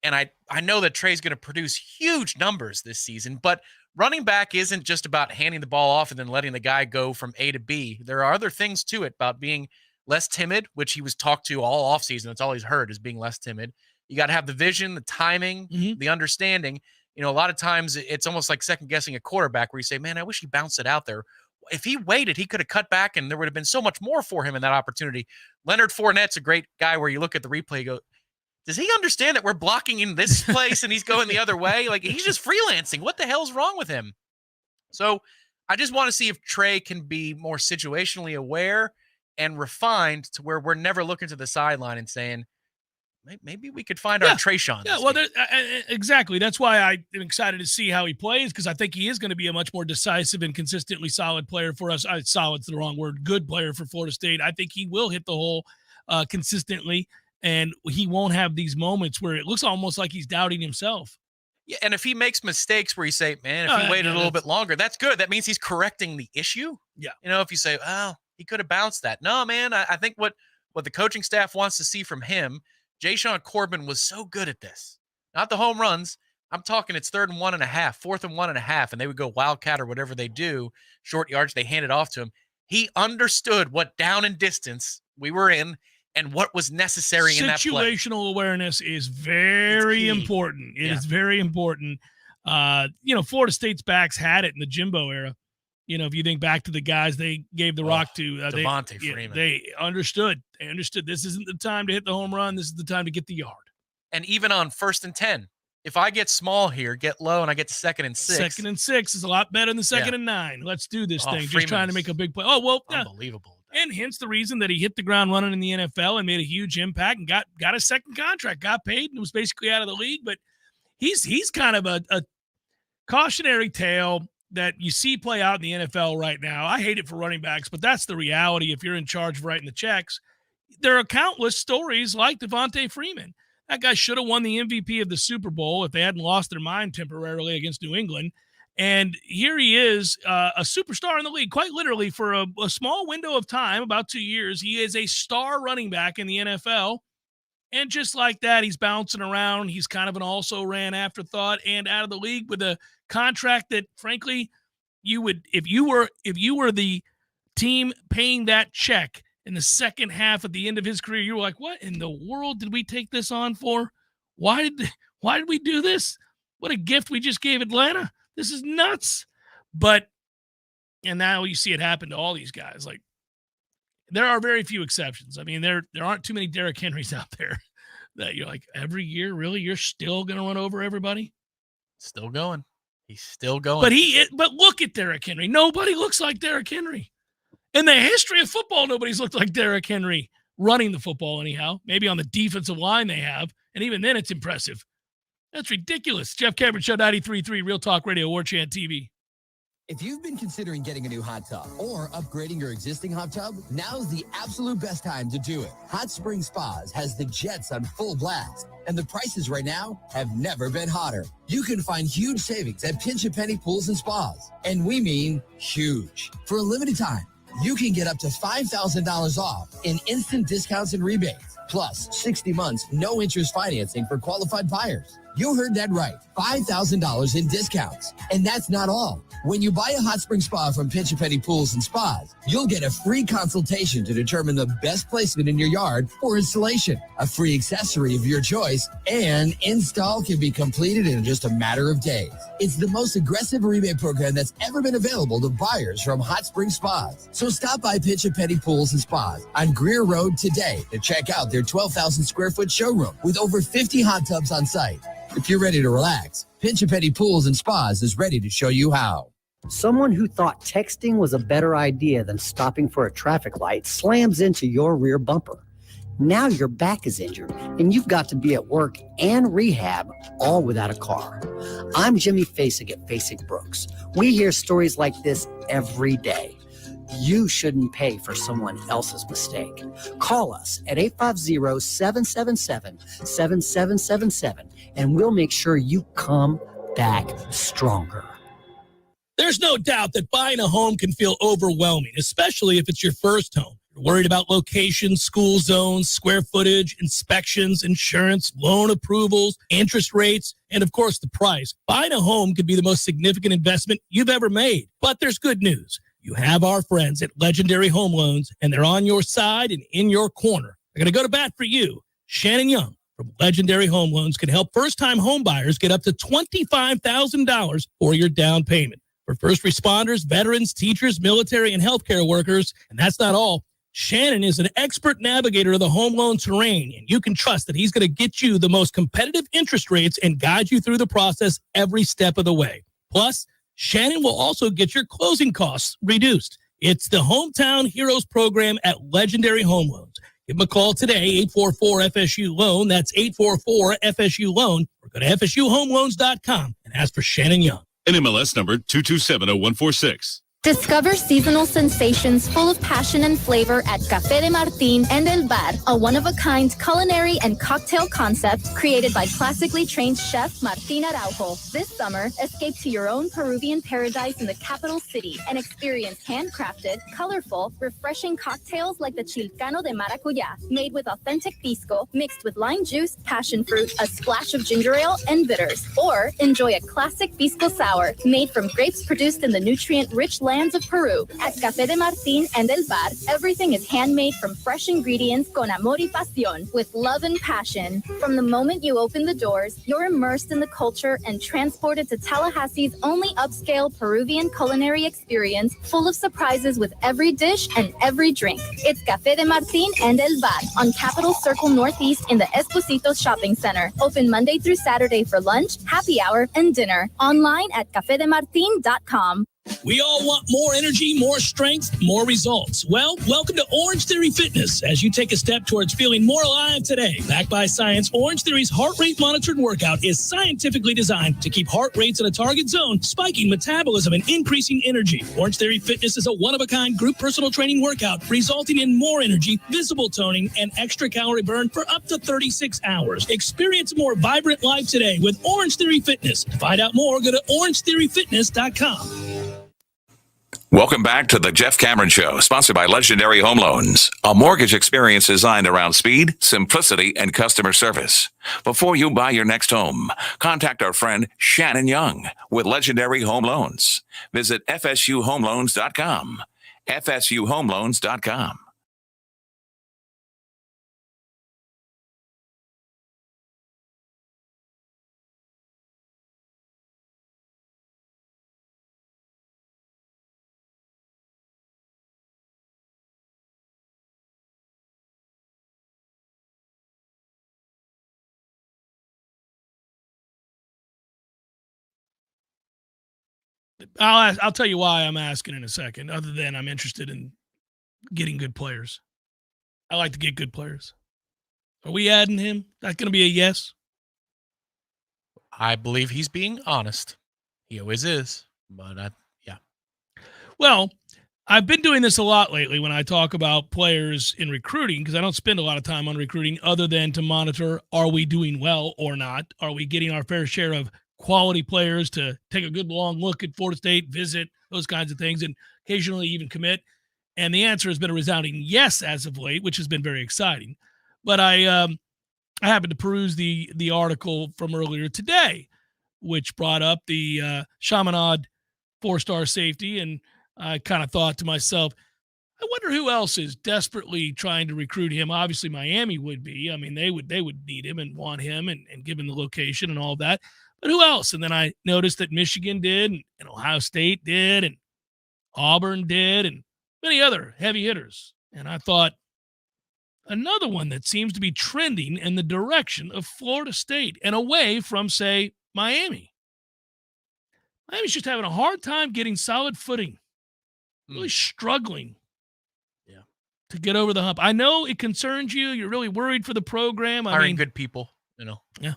And I know that Trey's going to produce huge numbers this season, but running back isn't just about handing the ball off and then letting the guy go from A to B. There are other things to it about being less timid, which he was talked to all offseason. That's all he's heard, is being less timid. You got to have the vision, the timing, the understanding. A lot of times it's almost like second guessing a quarterback where you say, man, I wish he bounced it out there. If he waited, he could have cut back and there would have been so much more for him in that opportunity. Leonard Fournette's a great guy where you look at the replay, you go, does he understand that we're blocking in this place and he's going the other way? Like, he's just freelancing. What the hell's wrong with him? So I just want to see if Trey can be more situationally aware and refined to where we're never looking to the sideline and saying, maybe we could find our Trayshawn. Yeah, well, exactly. That's why I'm excited to see how he plays, because I think he is going to be a much more decisive and consistently solid player for us. Solid's the wrong word. Good player for Florida State. I think he will hit the hole consistently. And he won't have these moments where it looks almost like he's doubting himself. Yeah, and if he makes mistakes where you say, man, if he waited a little bit longer, that's good. That means he's correcting the issue. Yeah. If you say, oh, he could have bounced that. No, man, I think what the coaching staff wants to see from him, Jayshon Corbin was so good at this. Not the home runs. I'm talking it's 3rd and 1.5, 4th and 1.5, and they would go wildcat or whatever they do, short yards, they hand it off to him. He understood what down and distance we were in and what was necessary in that play. Situational awareness is very important. It is very important. Florida State's backs had it in the Jimbo era. If you think back to the guys they gave the rock to, Devontae Freeman. They understood. They understood this isn't the time to hit the home run. This is the time to get the yard. And even on 1st and 10, if I get small here, get low, and I get to 2nd and 6. 2nd and 6 is a lot better than 2nd and 9. Let's do this thing. Freeman just trying to make a big play. Oh, well, unbelievable. And hence the reason that he hit the ground running in the NFL and made a huge impact and got a second contract, got paid, and was basically out of the league. But he's kind of a cautionary tale that you see play out in the NFL right now. I hate it for running backs, but that's the reality if you're in charge of writing the checks. There are countless stories like Devontae Freeman. That guy should have won the MVP of the Super Bowl if they hadn't lost their mind temporarily against New England. And here he is, a superstar in the league, quite literally for a small window of time, about 2 years. He is a star running back in the NFL. And just like that, he's bouncing around. He's kind of an also-ran afterthought and out of the league with a contract that, frankly, you would, if you were the team paying that check in the second half at the end of his career, you were like, what in the world did we take this on for? Why did we do this? What a gift we just gave Atlanta. This is nuts. And now you see it happen to all these guys. Like, there are very few exceptions. I mean, there aren't too many Derrick Henrys out there that you're like, every year, really? You're still going to run over everybody? Still going. He's still going. But look at Derrick Henry. Nobody looks like Derrick Henry. In the history of football, nobody's looked like Derrick Henry running the football anyhow. Maybe on the defensive line they have, and even then it's impressive. That's ridiculous. Jeff Cameron Show, 93.3 Real Talk Radio, Warchant TV. If you've been considering getting a new hot tub or upgrading your existing hot tub, now's the absolute best time to do it. Hot Spring Spas has the jets on full blast, and the prices right now have never been hotter. You can find huge savings at Pinch a Penny Pools and Spas, and we mean huge. For a limited time, you can get up to $5,000 off in instant discounts and rebates, plus 60 months no interest financing for qualified buyers. You heard that right. $5,000 in discounts. And that's not all. When you buy a hot spring spa from Pinch a Penny Pools and Spas, you'll get a free consultation to determine the best placement in your yard for installation, a free accessory of your choice, and install can be completed in just a matter of days. It's the most aggressive rebate program that's ever been available to buyers from Hot Spring Spas. So stop by Pinch a Penny Pools and Spas on Greer Road today to check out their 12,000 square foot showroom with over 50 hot tubs on site. If you're ready to relax, Pinch a Penny Pools and Spas is ready to show you how. Someone who thought texting was a better idea than stopping for a traffic light slams into your rear bumper. Now your back is injured and you've got to be at work and rehab all without a car. I'm Jimmy Fasig at Fasig Brooks. We hear stories like this every day. You shouldn't pay for someone else's mistake. Call us at 850-777-7777 and we'll make sure you come back stronger. There's no doubt that buying a home can feel overwhelming, especially if it's your first home. You're worried about location, school zones, square footage, inspections, insurance, loan approvals, interest rates, and of course the price. Buying a home could be the most significant investment you've ever made. But there's good news. You have our friends at Legendary Home Loans, and they're on your side and in your corner. They're going to go to bat for you. Shannon Young from Legendary Home Loans can help first-time home buyers get up to $25,000 for your down payment. For first responders, veterans, teachers, military, and healthcare workers, and that's not all, Shannon is an expert navigator of the home loan terrain, and you can trust that he's going to get you the most competitive interest rates and guide you through the process every step of the way. Plus, Shannon will also get your closing costs reduced. It's the Hometown Heroes program at Legendary Home Loans. Give them a call today, 844-FSU-LOAN. That's 844-FSU-LOAN. Or go to FSUHomeLoans.com and ask for Shannon Young. NMLS number 2270-146. Discover seasonal sensations full of passion and flavor at Café de Martín and El Bar, a one-of-a-kind culinary and cocktail concept created by classically trained chef Martín Araujo. This summer, escape to your own Peruvian paradise in the capital city and experience handcrafted, colorful, refreshing cocktails like the Chilcano de Maracuyá, made with authentic pisco, mixed with lime juice, passion fruit, a splash of ginger ale, and bitters. Or enjoy a classic pisco sour, made from grapes produced in the nutrient-rich lands of Peru. At Café de Martín and El Bar, everything is handmade from fresh ingredients con amor y pasión, with love and passion. From the moment you open the doors, you're immersed in the culture and transported to Tallahassee's only upscale Peruvian culinary experience, full of surprises with every dish and every drink. It's Café de Martín and El Bar on Capitol Circle Northeast in the Esposito Shopping Center. Open Monday through Saturday for lunch, happy hour, and dinner. Online at cafedemartin.com. We all want more energy, more strength, more results. Well, welcome to Orange Theory Fitness as you take a step towards feeling more alive today. Backed by science, Orange Theory's heart rate monitored workout is scientifically designed to keep heart rates in a target zone, spiking metabolism and increasing energy. Orange Theory Fitness is a one-of-a-kind group personal training workout resulting in more energy, visible toning, and extra calorie burn for up to 36 hours. Experience a more vibrant life today with Orange Theory Fitness. To find out more, go to orangetheoryfitness.com. Welcome back to the Jeff Cameron Show, sponsored by Legendary Home Loans, a mortgage experience designed around speed, simplicity, and customer service. Before you buy your next home, contact our friend Shannon Young with Legendary Home Loans. Visit FSUHomeLoans.com. FSUHomeLoans.com. I'll tell you why I'm asking in a second, other than I'm interested in getting good players. I like to get good players. Are we adding him? That's going to be a yes? I believe he's being honest. He always is. But, yeah. Well, I've been doing this a lot lately when I talk about players in recruiting, because I don't spend a lot of time on recruiting other than to monitor, are we doing well or not? Are we getting our fair share of quality players to take a good long look at Florida State, visit, those kinds of things, and occasionally even commit? And the answer has been a resounding yes as of late, which has been very exciting. But I happened to peruse the article from earlier today, which brought up the Chaminade 4-star safety, and I kind of thought to myself, I wonder who else is desperately trying to recruit him. Obviously, Miami would be. I mean, they would need him and want him, and given the location and all of that. But who else? And then I noticed that Michigan did, and Ohio State did, and Auburn did, and many other heavy hitters. And I thought, another one that seems to be trending in the direction of Florida State and away from, say, Miami. Miami's just having a hard time getting solid footing. Really struggling to get over the hump. I know it concerns you. You're really worried for the program. Hiring good people, Yeah.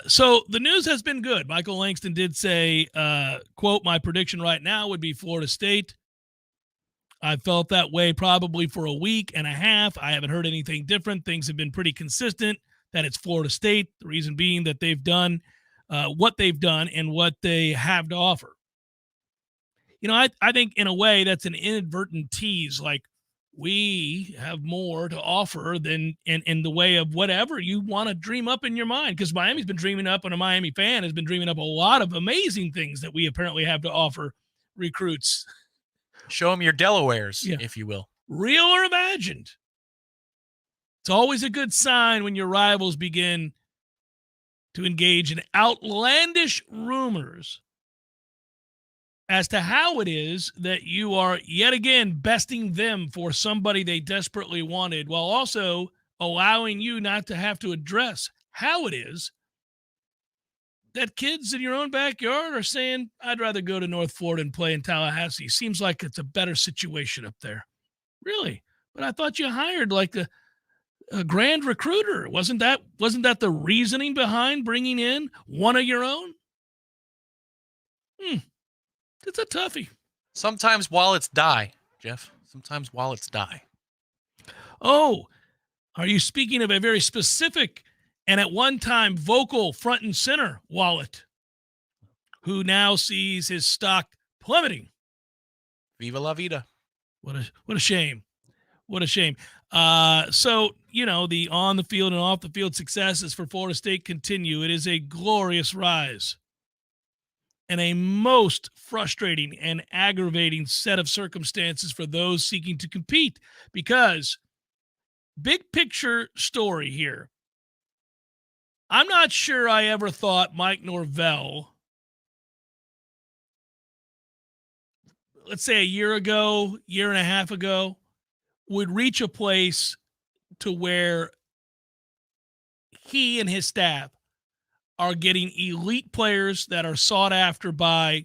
So the news has been good. Michael Langston did say, quote, my prediction right now would be Florida State. I felt that way probably for a week and a half. I haven't heard anything different. Things have been pretty consistent that it's Florida State. The reason being that they've done what they've done and what they have to offer. I think in a way that's an inadvertent tease, like we have more to offer than in the way of whatever you want to dream up in your mind, because Miami's been dreaming up, and a Miami fan has been dreaming up a lot of amazing things that we apparently have to offer recruits. Show them your Delawares, if you will. Real or imagined. It's always a good sign when your rivals begin to engage in outlandish rumors as to how it is that you are yet again besting them for somebody they desperately wanted, while also allowing you not to have to address how it is that kids in your own backyard are saying, I'd rather go to North Florida and play in Tallahassee. Seems like it's a better situation up there. Really? But I thought you hired like a grand recruiter. Wasn't that the reasoning behind bringing in one of your own? It's a toughie. Sometimes wallets die, Jeff. Sometimes wallets die. Oh, are you speaking of a very specific and at one time vocal front and center wallet who now sees his stock plummeting? Viva la vida. What a shame. What a shame. So, the on the field and off the field successes for Florida State continue. It is a glorious rise and a most frustrating and aggravating set of circumstances for those seeking to compete, because big picture story here. I'm not sure I ever thought Mike Norvell, let's say a year ago, year and a half ago, would reach a place to where he and his staff are getting elite players that are sought after by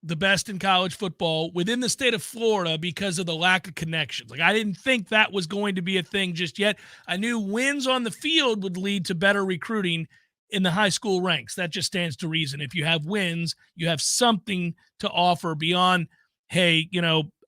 the best in college football within the state of Florida because of the lack of connections. Like, I didn't think that was going to be a thing just yet. I knew wins on the field would lead to better recruiting in the high school ranks. That just stands to reason. If you have wins, you have something to offer beyond, hey,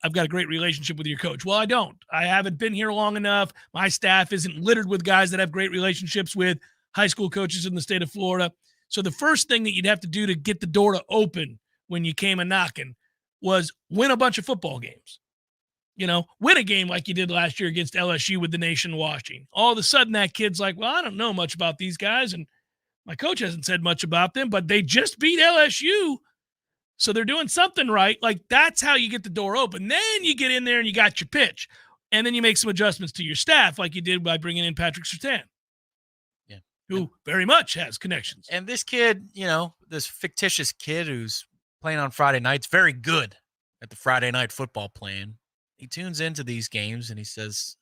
I've got a great relationship with your coach. Well, I don't. I haven't been here long enough. My staff isn't littered with guys that have great relationships with high school coaches in the state of Florida. So the first thing that you'd have to do to get the door to open when you came a knocking was win a bunch of football games. Win a game like you did last year against LSU with the nation watching. All of a sudden, that kid's like, well, I don't know much about these guys, and my coach hasn't said much about them, but they just beat LSU, so they're doing something right. Like, that's how you get the door open. Then you get in there and you got your pitch, and then you make some adjustments to your staff like you did by bringing in Patrick Surtain, who very much has connections. And this kid, this fictitious kid who's playing on Friday nights, very good at the Friday night football plan. He tunes into these games and he says,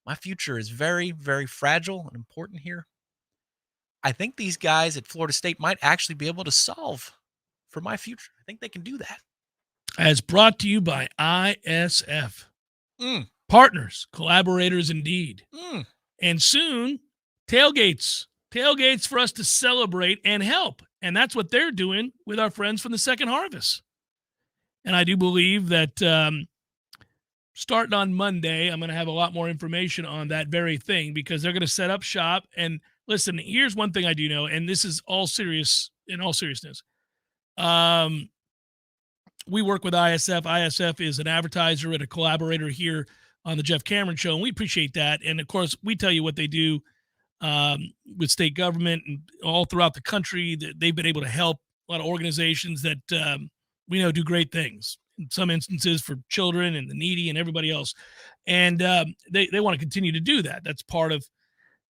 my future is very, very fragile and important here. I think these guys at Florida State might actually be able to solve for my future. I think they can do that. As brought to you by ISF. Partners, collaborators indeed. And soon, tailgates for us to celebrate and help. And that's what they're doing with our friends from the Second Harvest. And I do believe that starting on Monday, I'm going to have a lot more information on that very thing, because they're going to set up shop. And listen, here's one thing I do know, and this is all serious, in all seriousness. We work with ISF. ISF is an advertiser and a collaborator here on the Jeff Cameron Show, and we appreciate that. And, of course, we tell you what they do with state government and all throughout the country. That they've been able to help a lot of organizations that we know do great things, in some instances for children and the needy and everybody else. And they want to continue to do that. That's part of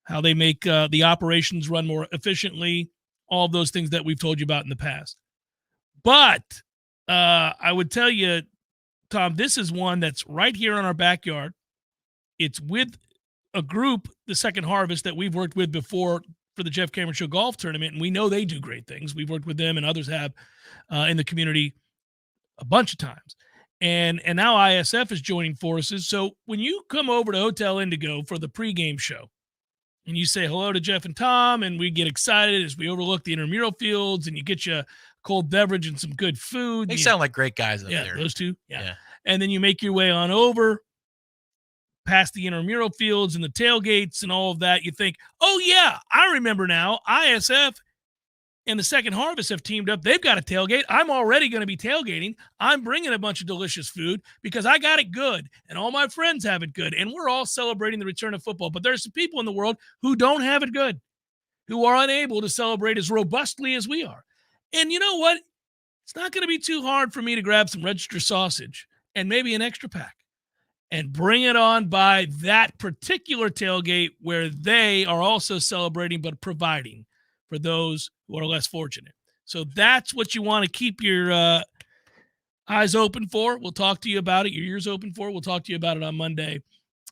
how they make the operations run more efficiently, all of those things that we've told you about in the past. But I would tell you, Tom, this is one that's right here in our backyard. It's with a group, the Second Harvest, that we've worked with before for the Jeff Cameron Show golf tournament, and we know they do great things. We've worked with them, and others have in the community a bunch of times. And now ISF is joining forces. So when you come over to Hotel Indigo for the pregame show, and you say hello to Jeff and Tom, and we get excited as we overlook the intramural fields, and you get you a cold beverage and some good food. They sound like great guys up there. Yeah, those two. Yeah. And then you make your way on over past the intramural fields and the tailgates and all of that. You think, oh, yeah, I remember now. ISF and the Second Harvest have teamed up. They've got a tailgate. I'm already going to be tailgating. I'm bringing a bunch of delicious food because I got it good, and all my friends have it good, and we're all celebrating the return of football. But there's some people in the world who don't have it good, who are unable to celebrate as robustly as we are. And you know what? It's not going to be too hard for me to grab some register sausage and maybe an extra pack and bring it on by that particular tailgate where they are also celebrating but providing for those who are less fortunate. So that's what you want to keep your eyes open for. We'll talk to you about it. Your ears open for it. We'll talk to you about it on Monday.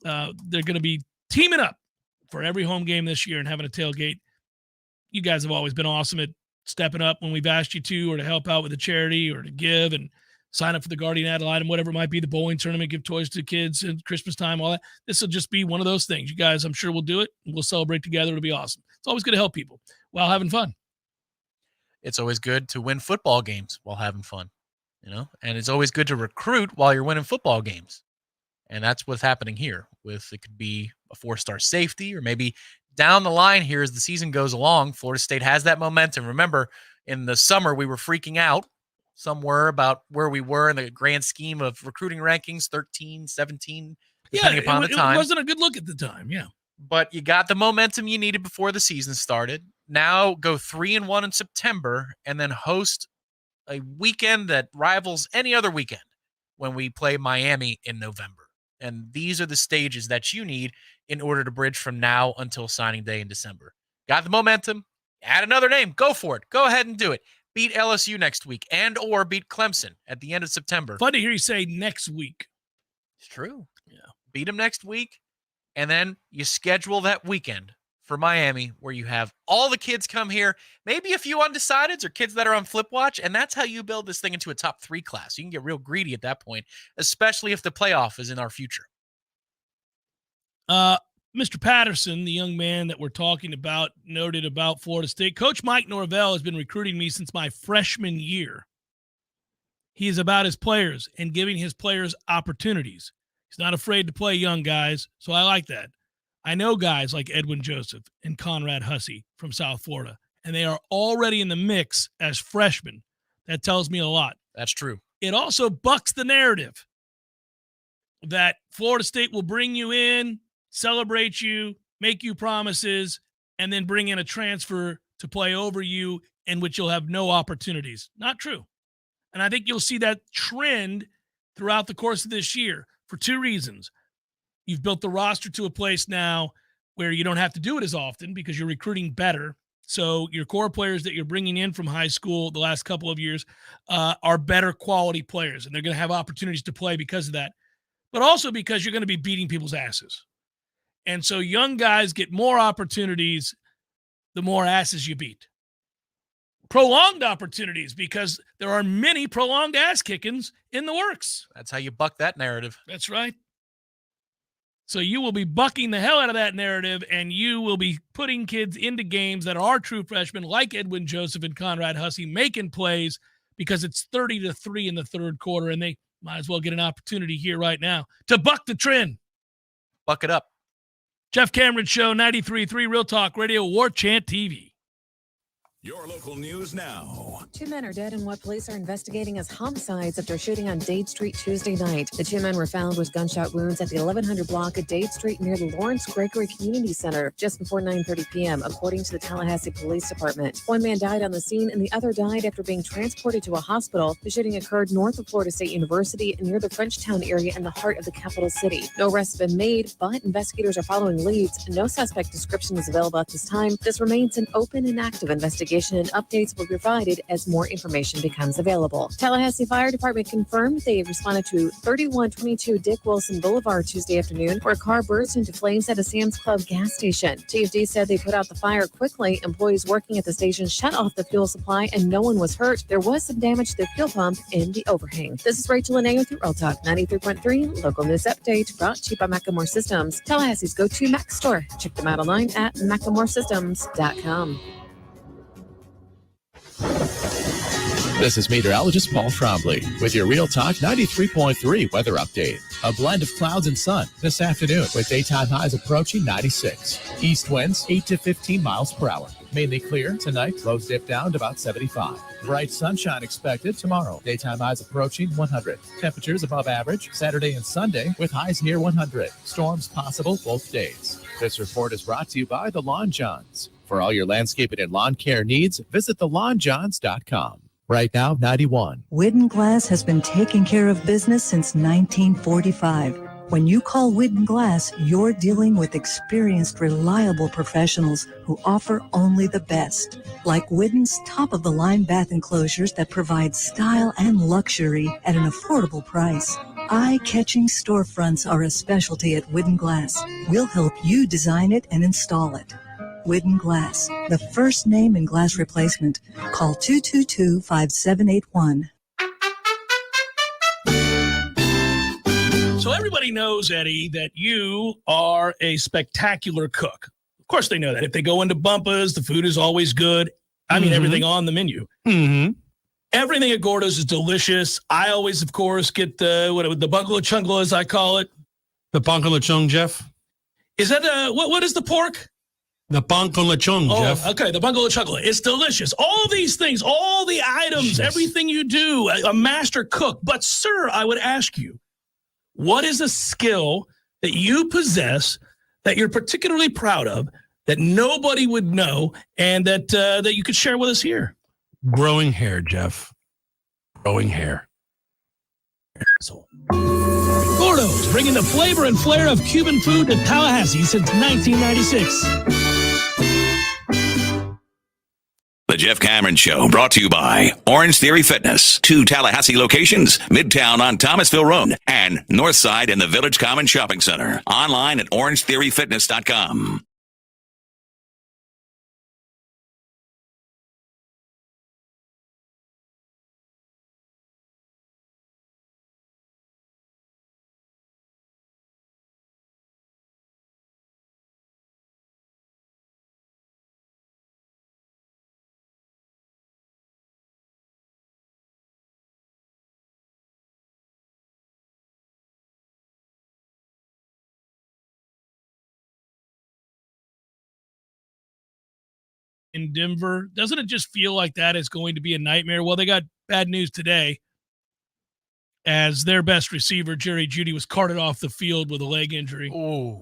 They're going to be teaming up for every home game this year and having a tailgate. You guys have always been awesome at stepping up when we've asked you to, or to help out with a charity, or to give and sign up for the Guardian Ad Litem, whatever it might be, the bowling tournament, give toys to kids at Christmas time, all that. This will just be one of those things. You guys, I'm sure, will do it, and we'll celebrate together. It'll be awesome. It's always good to help people while having fun. It's always good to win football games while having fun, and it's always good to recruit while you're winning football games. And that's what's happening here with, it could be a 4-star safety, or maybe down the line here as the season goes along, Florida State has that momentum. Remember, in the summer, we were freaking out somewhere about where we were in the grand scheme of recruiting rankings, 13, 17, depending upon the time. It wasn't a good look at the time, yeah. But you got the momentum you needed before the season started. Now go 3-1 in September, and then host a weekend that rivals any other weekend when we play Miami in November. And these are the stages that you need in order to bridge from now until signing day in December. Got the momentum, add another name, go for it. Go ahead and do it. Beat LSU next week, and or beat Clemson at the end of September. Fun to hear you say next week. It's true. Yeah. Beat them next week, and then you schedule that weekend for Miami where you have all the kids come here, maybe a few undecideds or kids that are on flip watch, and that's how you build this thing into a top 3 class. You can get real greedy at that point, especially if the playoff is in our future. Mr. Patterson, the young man that we're talking about, noted about Florida State. Coach Mike Norvell has been recruiting me since my freshman year. He is about his players and giving his players opportunities. He's not afraid to play young guys, so I like that. I know guys like Edwin Joseph and Conrad Hussey from South Florida, and they are already in the mix as freshmen That tells me a lot. That's true. It also bucks the narrative that Florida State will bring you in, celebrate you, make you promises, and then bring in a transfer to play over you, in which you'll have no opportunities. Not true. And I think you'll see that trend throughout the course of this year for two reasons. You've built the roster to a place now where you don't have to do it as often because you're recruiting better. So your core players that you're bringing in from high school the last couple of years are better quality players, and they're going to have opportunities to play because of that, but also because you're going to be beating people's asses. And so young guys get more opportunities the more asses you beat. Prolonged opportunities because there are many prolonged ass kickings in the works. That's how you buck that narrative. That's right. So you will be bucking the hell out of that narrative, and you will be putting kids into games that are true freshmen like Edwin Joseph and Conrad Hussey making plays because it's 30-3 in the third quarter, and they might as well get an opportunity here right now to buck the trend. Buck it up. Jeff Cameron Show, 93.3 Real Talk Radio, Warchant TV. Your local news now. 2 men are dead and what police are investigating as homicides after shooting on Dade Street Tuesday night. The 2 men were found with gunshot wounds at the 1100 block of Dade Street near the Lawrence Gregory Community Center just before 9:30 p.m., according to the Tallahassee Police Department. One man died on the scene and the other died after being transported to a hospital. The shooting occurred north of Florida State University near the Frenchtown area in the heart of the capital city. No arrests have been made, but investigators are following leads. No suspect description is available at this time. This remains an open and active investigation, and updates will be provided as more information becomes available. Tallahassee Fire Department confirmed they responded to 3122 Dick Wilson Boulevard Tuesday afternoon, where a car burst into flames at a Sam's Club gas station. TFD said they put out the fire quickly. Employees working at the station shut off the fuel supply, and no one was hurt. There was some damage to the fuel pump in the overhang. This is Rachel Lene with your Real Talk 93.3 local news update, brought to you by Macklemore Systems, Tallahassee's go-to Mac store. Check them out online at MacklemoreSystems.com. This is meteorologist Paul Trombley with your Real Talk 93.3 weather update. A blend of clouds and sun this afternoon with daytime highs approaching 96. East winds 8 to 15 miles per hour. Mainly clear tonight, lows dip down to about 75. Bright sunshine expected tomorrow. Daytime highs approaching 100. Temperatures above average Saturday and Sunday with highs near 100. Storms possible both days. This report is brought to you by the Lawn Johns. For all your landscaping and lawn care needs, visit thelawnjohns.com. Right now, 91. Widden Glass has been taking care of business since 1945. When you call Widden Glass, you're dealing with experienced, reliable professionals who offer only the best. Like Widden's top-of-the-line bath enclosures that provide style and luxury at an affordable price. Eye-catching storefronts are a specialty at Widden Glass. We'll help you design it and install it. Widden Glass, the first name in glass replacement. Call 222-5781. So everybody knows, Eddie, that you are a spectacular cook. Of course they know that. If they go into Bumpa's, the food is always good. I mean, everything on the menu. Mm-hmm. Everything at Gordo's is delicious. I always, of course, get the bungalow chungla, as I call it. The bungalow chung, Jeff? Is that what is the pork? The bungalow chung, Jeff. Okay, the bungalow chungla. It's delicious. All these things, all the items, everything you do, a master cook. But, sir, I would ask you, what is a skill that you possess that you're particularly proud of that nobody would know and that you could share with us here? Growing hair, Jeff. Growing hair. So, Gordo's, bringing the flavor and flair of Cuban food to Tallahassee since 1996. The Jeff Cameron Show, brought to you by Orange Theory Fitness. 2 Tallahassee locations, Midtown on Thomasville Road and Northside in the Village Common Shopping Center. Online at orangetheoryfitness.com. in Denver. Doesn't it just feel like that is going to be a nightmare? Well, they got bad news today as their best receiver, Jerry Jeudy, was carted off the field with a leg injury. Oh.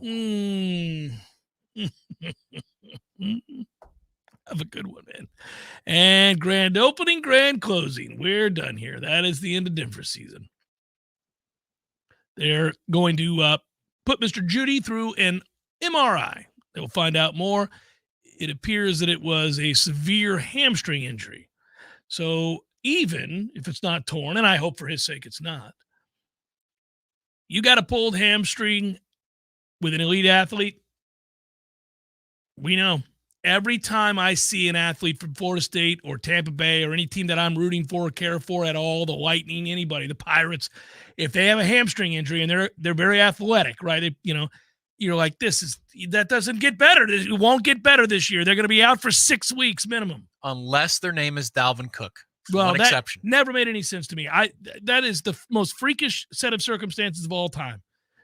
Have a good one, man. And grand opening, grand closing. We're done here. That is the end of Denver season. They're going to put Mr. Jeudy through an MRI. They'll find out more. It appears that it was a severe hamstring injury. So even if it's not torn, and I hope for his sake it's not, you got a pulled hamstring with an elite athlete. We know. Every time I see an athlete from Florida State or Tampa Bay or any team that I'm rooting for or care for at all, the Lightning, anybody, the Pirates, if they have a hamstring injury and they're very athletic, right? You're like, that doesn't get better. It won't get better this year. They're going to be out for 6 weeks minimum. Unless their name is Dalvin Cook. Well, One that exception. never made any sense to me. That is the most freakish set of circumstances of all time.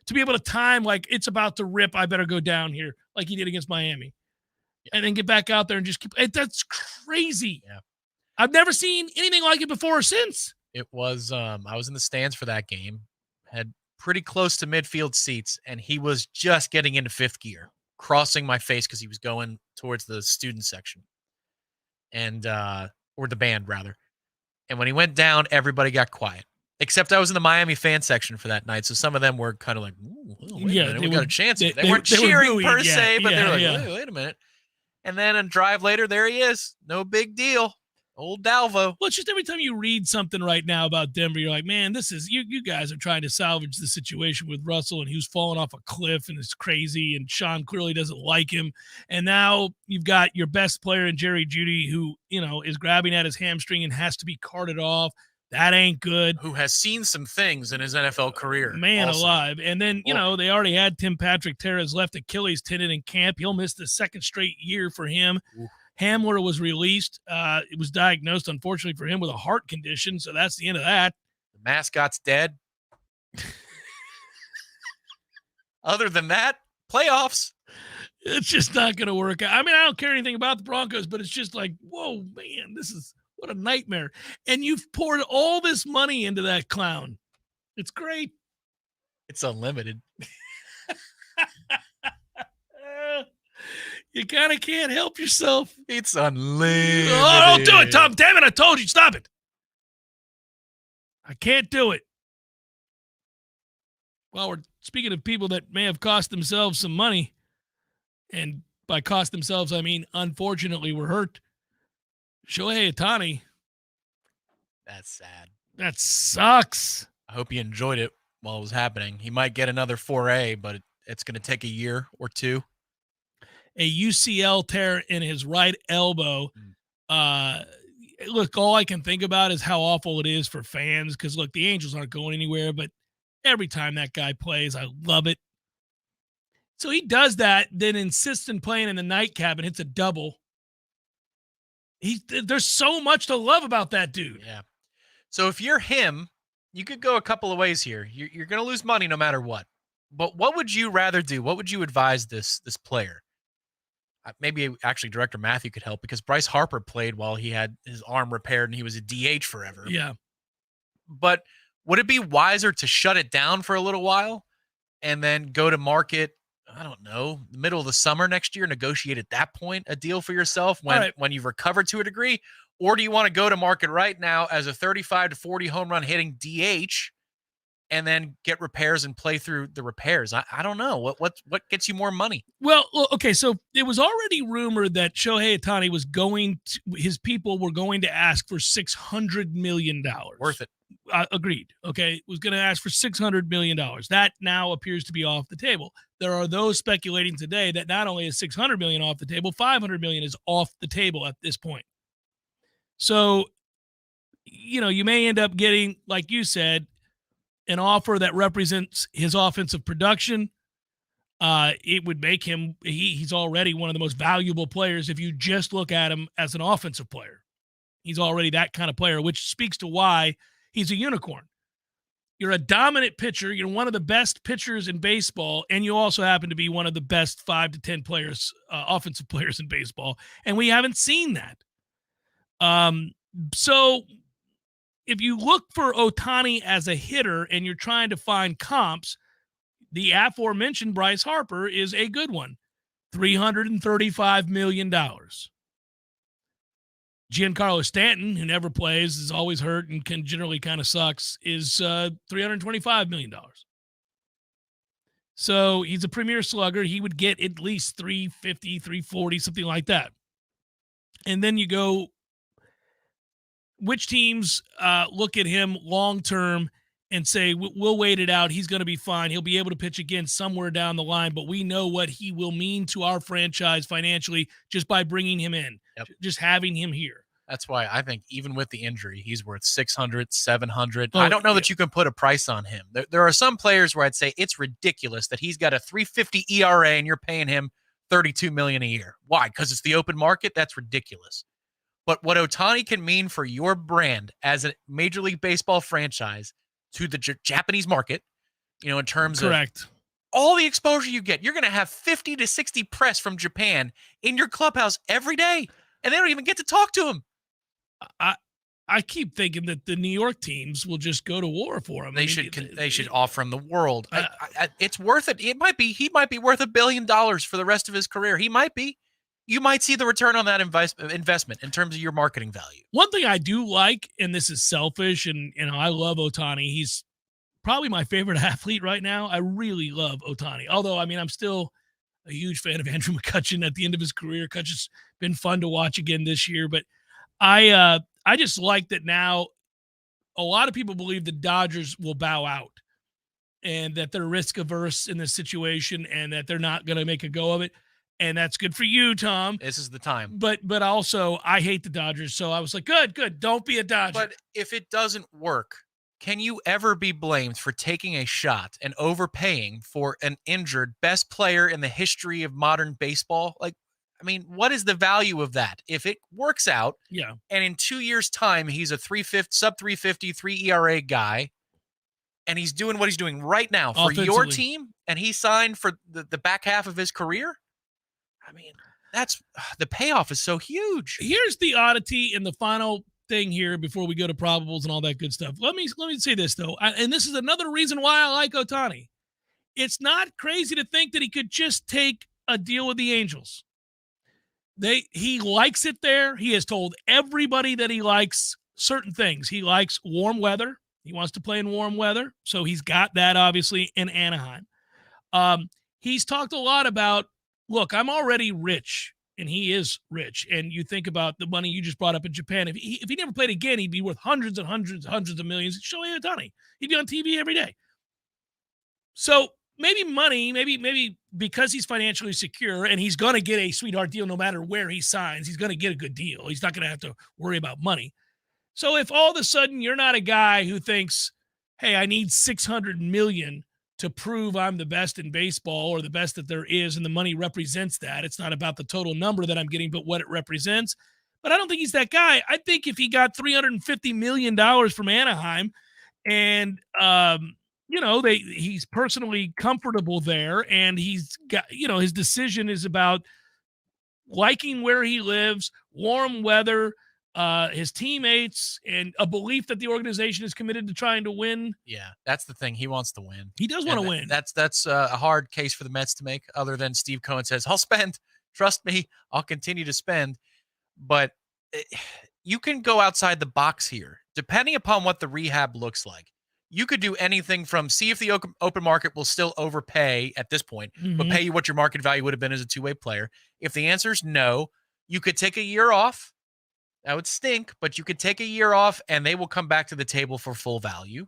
To be able to time like it's about to rip, I better go down here like he did against Miami. And then get back out there and just keep – that's crazy. Yeah. I've never seen anything like it before or since. It was I was in the stands for that game, had pretty close to midfield seats, and he was just getting into fifth gear, crossing my face because he was going towards the student section. And or the band, rather. And when he went down, everybody got quiet. Except I was in the Miami fan section for that night, so some of them were kind of like, wait a minute, we got a chance. They weren't cheering per se, but they were like, wait a minute. And then a drive later, there he is. No big deal. Old Dalvo. Well, it's just every time you read something right now about Denver, you're like, man, this is you guys are trying to salvage the situation with Russell, and he was falling off a cliff, and it's crazy, and Sean clearly doesn't like him. And now you've got your best player in Jerry Jeudy, who, is grabbing at his hamstring and has to be carted off. That ain't good. Who has seen some things in his NFL career. Man also. alive. And then, they already had Tim Patrick tear his left Achilles tendon in camp. He'll miss the second straight year for him. Ooh. Hamler was released. It was diagnosed, unfortunately for him, with a heart condition. So that's the end of that. The mascot's dead. Other than that, playoffs. It's just not going to work out. I mean, I don't care anything about the Broncos, but it's just like, whoa, man, what a nightmare. And you've poured all this money into that clown. It's great. It's unlimited. You kind of can't help yourself. It's unlimited. Oh, don't do it, Tom. Damn it, I told you. Stop it. I can't do it. Well, we're speaking of people that may have cost themselves some money. And by cost themselves, I mean, unfortunately, were hurt. Shohei Ohtani. That's sad. That sucks. I hope he enjoyed it while it was happening. He might get another 4A, but it's going to take a year or two. A UCL tear in his right elbow. Look, all I can think about is how awful it is for fans because, look, the Angels aren't going anywhere, but every time that guy plays, I love it. So he does that, then insists on playing in the nightcap and hits a double. There's so much to love about that dude. Yeah. So if you're him, you could go a couple of ways here. You're going to lose money no matter what. But what would you rather do? What would you advise this player? Maybe actually Director Matthew could help because Bryce Harper played while he had his arm repaired and he was a DH forever. Yeah. But would it be wiser to shut it down for a little while and then go to market, I don't know, the middle of the summer next year, negotiate at that point a deal for yourself when you've recovered to a degree? Or do you want to go to market right now as a 35 to 40 home run hitting DH and then get repairs and play through the repairs? I don't know. What gets you more money? Well, okay, so it was already rumored that Shohei Ohtani was his people were going to ask for $600 million. Worth it. Agreed. Okay, was going to ask for $600 million. That now appears to be off the table. There are those speculating today that not only is $600 million off the table, $500 million is off the table at this point. So, you may end up getting, like you said, an offer that represents his offensive production. It would make him, he's already one of the most valuable players if you just look at him as an offensive player. He's already that kind of player, which speaks to why he's a unicorn. You're a dominant pitcher. You're one of the best pitchers in baseball, and you also happen to be one of the best 5 to 10 players, offensive players in baseball, and we haven't seen that. So if you look for Ohtani as a hitter and you're trying to find comps, the aforementioned Bryce Harper is a good one. $335 million. Giancarlo Stanton, who never plays, is always hurt and can generally kind of sucks, is $325 million. So he's a premier slugger. He would get at least 350, 340, something like that. And then you go, which teams look at him long-term and say, we'll wait it out. He's going to be fine. He'll be able to pitch again somewhere down the line, but we know what he will mean to our franchise financially just by bringing him in, just having him here. That's why I think even with the injury, he's worth 600, 700. I don't know that you can put a price on him. There are some players where I'd say it's ridiculous that he's got a 3.50 ERA and you're paying him $32 million a year. Why? Because it's the open market? That's ridiculous. But what Ohtani can mean for your brand as a Major League Baseball franchise to the Japanese market, in terms of all the exposure you get, you're going to have 50 to 60 press from Japan in your clubhouse every day, and they don't even get to talk to him. I keep thinking that the New York teams will just go to war for him. They should offer him the world. It's worth it. He might be worth $1 billion for the rest of his career. He might be. You might see the return on that investment in terms of your marketing value. One thing I do like, and this is selfish, and I love Ohtani. He's probably my favorite athlete right now. I really love Ohtani. Although, I'm still a huge fan of Andrew McCutchen at the end of his career. Cutchen's been fun to watch again this year, but I just like that now a lot of people believe the Dodgers will bow out and that they're risk averse in this situation and that they're not going to make a go of it. And that's good for you, Tom. This is the time. But also, I hate the Dodgers, so I was like, good, don't be a Dodger. But if it doesn't work, can you ever be blamed for taking a shot and overpaying for an injured best player in the history of modern baseball? What is the value of that? If it works out, and in 2 years' time, he's a sub 350, 3 ERA guy, and he's doing what he's doing right now for your team, and he signed for the back half of his career, that's the payoff is so huge. Here's the oddity and the final thing here before we go to probables and all that good stuff. Let me say this, though, and this is another reason why I like Ohtani. It's not crazy to think that he could just take a deal with the Angels. He likes it there. He has told everybody that he likes certain things. He likes warm weather. He wants to play in warm weather, so he's got that, obviously, in Anaheim. He's talked a lot about, look, I'm already rich, and he is rich. And you think about the money you just brought up in Japan. If he never played again, he'd be worth hundreds and hundreds of millions. Shohei Ohtani. He'd be on TV every day. So maybe money, maybe because he's financially secure and he's going to get a sweetheart deal no matter where he signs, he's going to get a good deal. He's not going to have to worry about money. So if all of a sudden you're not a guy who thinks, hey, I need $600 million to prove I'm the best in baseball or the best that there is, and the money represents that. It's not about the total number that I'm getting, but what it represents. But I don't think he's that guy. I think if he got $350 million from Anaheim and, he's personally comfortable there, and he's got, his decision is about liking where he lives, warm weather, his teammates, and a belief that the organization is committed to trying to win. Yeah, that's the thing. He wants to win. He does want to win. That's a hard case for the Mets to make, other than Steve Cohen says, I'll spend. Trust me, I'll continue to spend. But you can go outside the box here, depending upon what the rehab looks like. You could do anything from see if the open market will still overpay at this point, but pay you what your market value would have been as a two-way player. If the answer is no, you could take a year off. That would stink, but you could take a year off and they will come back to the table for full value.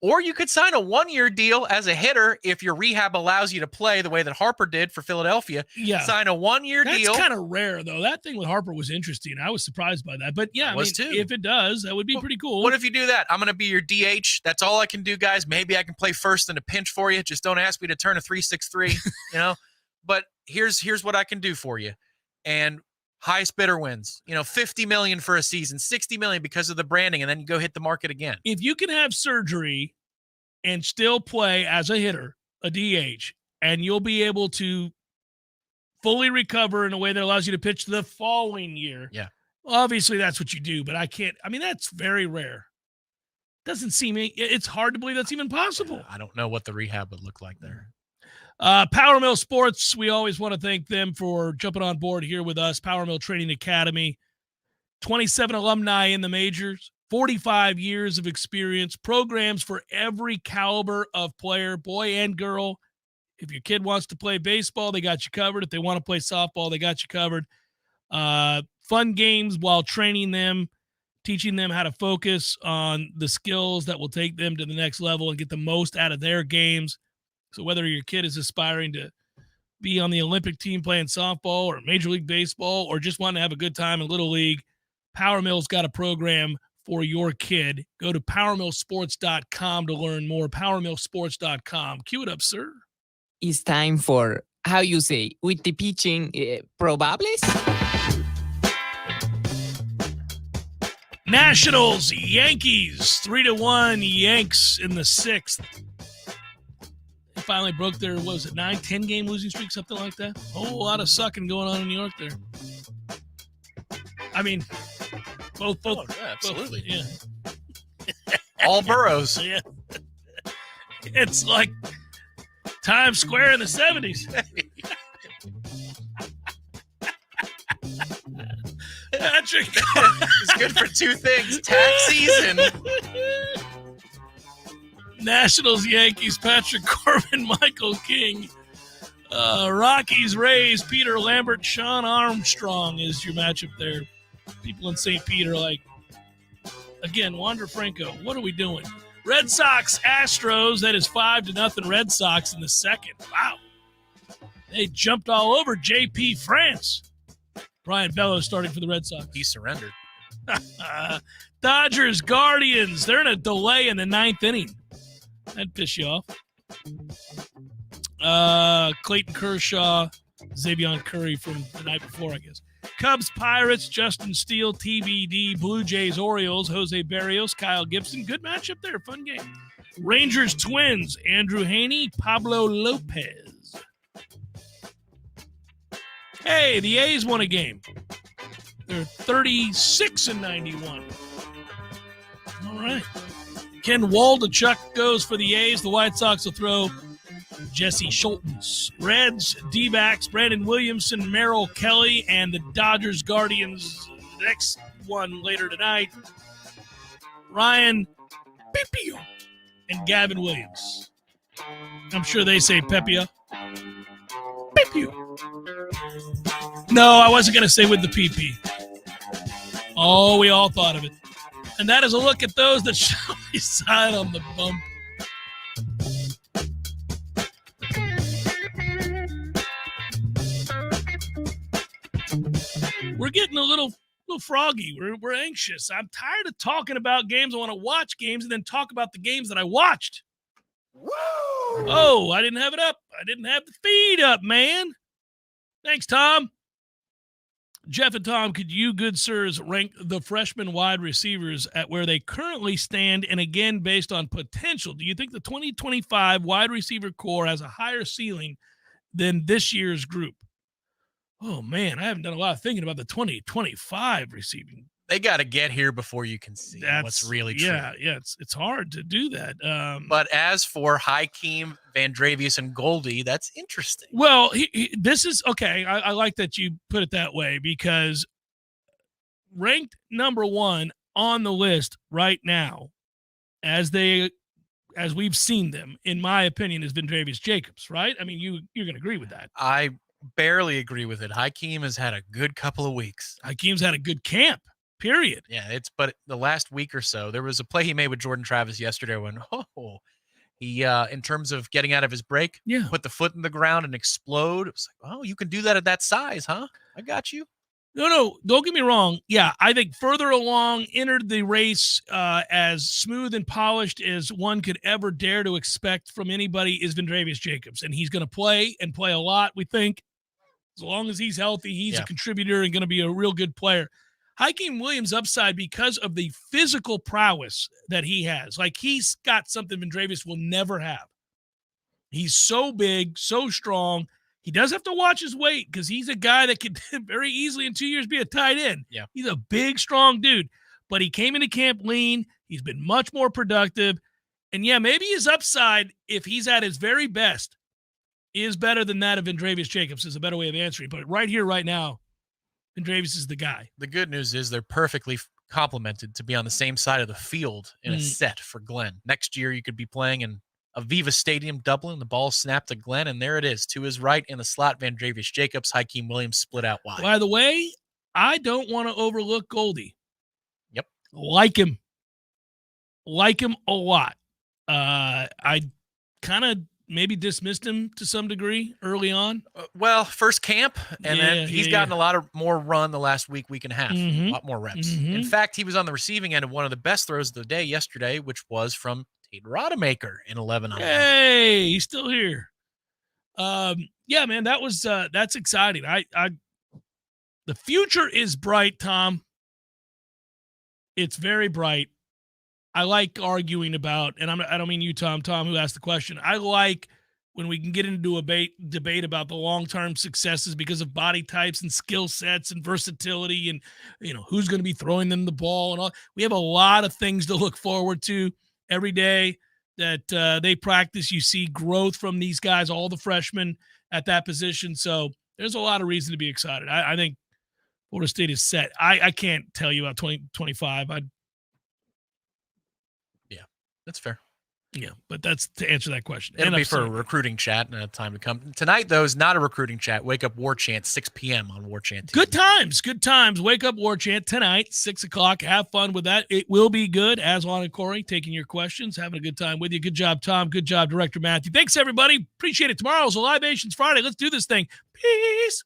Or you could sign a 1-year deal as a hitter if your rehab allows you to play the way that Harper did for Philadelphia. Yeah. Sign a 1-year deal. That's kind of rare, though. That thing with Harper was interesting. I was surprised by that. But, yeah, if it does, that would be pretty cool. What if you do that? I'm going to be your DH. That's all I can do, guys. Maybe I can play first in a pinch for you. Just don't ask me to turn a 3.63, But here's what I can do for you. And highest bidder wins, $50 million for a season, $60 million because of the branding, and then you go hit the market again. If you can have surgery and still play as a hitter, a DH, and you'll be able to fully recover in a way that allows you to pitch the following year. Yeah. Obviously, that's what you do, but that's very rare. Doesn't seem, it's hard to believe that's even possible. Yeah, I don't know what the rehab would look like there. Power Mill Sports, we always want to thank them for jumping on board here with us. Power Mill Training Academy, 27 alumni in the majors, 45 years of experience, programs for every caliber of player, boy and girl. If your kid wants to play baseball, they got you covered. If they want to play softball, they got you covered. Fun games while training them, teaching them how to focus on the skills that will take them to the next level and get the most out of their games. So whether your kid is aspiring to be on the Olympic team playing softball or Major League Baseball or just want to have a good time in Little League, Power Mill's got a program for your kid. Go to powermillsports.com to learn more. Powermillsports.com. Cue it up, sir. It's time for, how you say, with the pitching, probables? Nationals, Yankees, 3-1 Yanks in the 6th. They finally broke their, 9-10 game losing streak, something like that? A whole lot of sucking going on in New York there. I mean, both absolutely. Both, yeah. All boroughs. Yeah. It's like Times Square in the 70s. Patrick. It's good for two things. Tax season. Nationals, Yankees, Patrick Corbin, Michael King. Rockies, Rays, Peter Lambert, Sean Armstrong is your matchup there. People in St. Peter again, Wander Franco, what are we doing? Red Sox, Astros, that is 5-0 Red Sox in the 2nd. Wow. They jumped all over J.P. France. Brian Bellows starting for the Red Sox. He surrendered. Dodgers, Guardians, they're in a delay in the 9th inning. That'd piss you off. Clayton Kershaw, Xavier Curry from the night before, I guess. Cubs, Pirates, Justin Steele, TBD, Blue Jays, Orioles, Jose Barrios, Kyle Gibson. Good matchup there. Fun game. Rangers, Twins, Andrew Haney, Pablo Lopez. Hey, the A's won a game. They're 36-91. All right. Ken Waldachuk goes for the A's. The White Sox will throw Jesse Schultz. Reds, D-backs, Brandon Williamson, Merrill Kelly, and the Dodgers, Guardians. Next one later tonight, Ryan Pepio and Gavin Williams. I'm sure they say Pepio. Pepio. No, I wasn't going to say with the PP. Oh, we all thought of it. And that is a look at those that shall reside on the bump. We're getting a little froggy. We're anxious. I'm tired of talking about games. I want to watch games and then talk about the games that I watched. Woo! Oh, I didn't have it up. I didn't have the feed up, man. Thanks, Tom. Jeff and Tom, could you, good sirs, rank the freshman wide receivers at where they currently stand? And again, based on potential, do you think the 2025 wide receiver core has a higher ceiling than this year's group? Oh, man, I haven't done a lot of thinking about the 2025 receiving. They got to get here before you can see what's really true. Yeah, it's hard to do that. But as for Hakeem, Vandrevius, and Goldie, that's interesting. Well, this is okay. I like that you put it that way because ranked number one on the list right now, as we've seen them, in my opinion, is Vandrevius Jacobs. Right? I mean, you're going to agree with that. I barely agree with it. Hakeem has had a good couple of weeks. Hakeem's had a good camp. Period. Yeah, but the last week or so, there was a play he made with Jordan Travis yesterday when he in terms of getting out of his break, put the foot in the ground and explode. It was like, oh, you can do that at that size, huh? I got you. No, don't get me wrong. Yeah, I think further along, entered the race as smooth and polished as one could ever dare to expect from anybody is Vandrevius Jacobs. And he's going to play and play a lot, we think. As long as he's healthy, he's a contributor and going to be a real good player. Hakeem Williams' upside because of the physical prowess that he has. Like, he's got something Vendravus will never have. He's so big, so strong. He does have to watch his weight because he's a guy that could very easily in 2 years be a tight end. Yeah. He's a big, strong dude. But he came into camp lean. He's been much more productive. And, yeah, maybe his upside, if he's at his very best, is better than that of Vendravus Jacobs, is a better way of answering. But right here, right now, Vendravus is the guy. The good news is they're perfectly complemented to be on the same side of the field in a set for Glenn. Next year, you could be playing in Aviva Stadium, Dublin. The ball snapped to Glenn, and there it is. To his right in the slot, Vendravus Jacobs, Hakeem Williams split out wide. By the way, I don't want to overlook Goldie. Yep. Like him a lot. I kind of maybe dismissed him to some degree early on. Well, first camp, and then he's gotten a lot of more run the last week and a half, a lot more reps. In fact, he was on the receiving end of one of the best throws of the day yesterday, which was from Tate Rodemaker in 11 on. Hey, he's still here. Yeah, man, that was that's exciting. The future is bright, Tom. It's very bright. I like arguing about, and I don't mean you, Tom, who asked the question. I like when we can get into a debate about the long-term successes because of body types and skill sets and versatility and, who's going to be throwing them the ball and all. We have a lot of things to look forward to every day that they practice. You see growth from these guys, all the freshmen at that position. So there's a lot of reason to be excited. I think Florida State is set. I can't tell you about 2025. That's fair. Yeah, but that's to answer that question. It'll be for a recruiting chat and a time to come. Tonight, though, is not a recruiting chat. Wake Up Warchant, 6 p.m. on Warchant TV. Good times. Wake Up Warchant tonight, 6 o'clock. Have fun with that. It will be good. Aswan and Corey taking your questions, having a good time with you. Good job, Tom. Good job, Director Matthew. Thanks, everybody. Appreciate it. Tomorrow's a Libations Friday. Let's do this thing. Peace.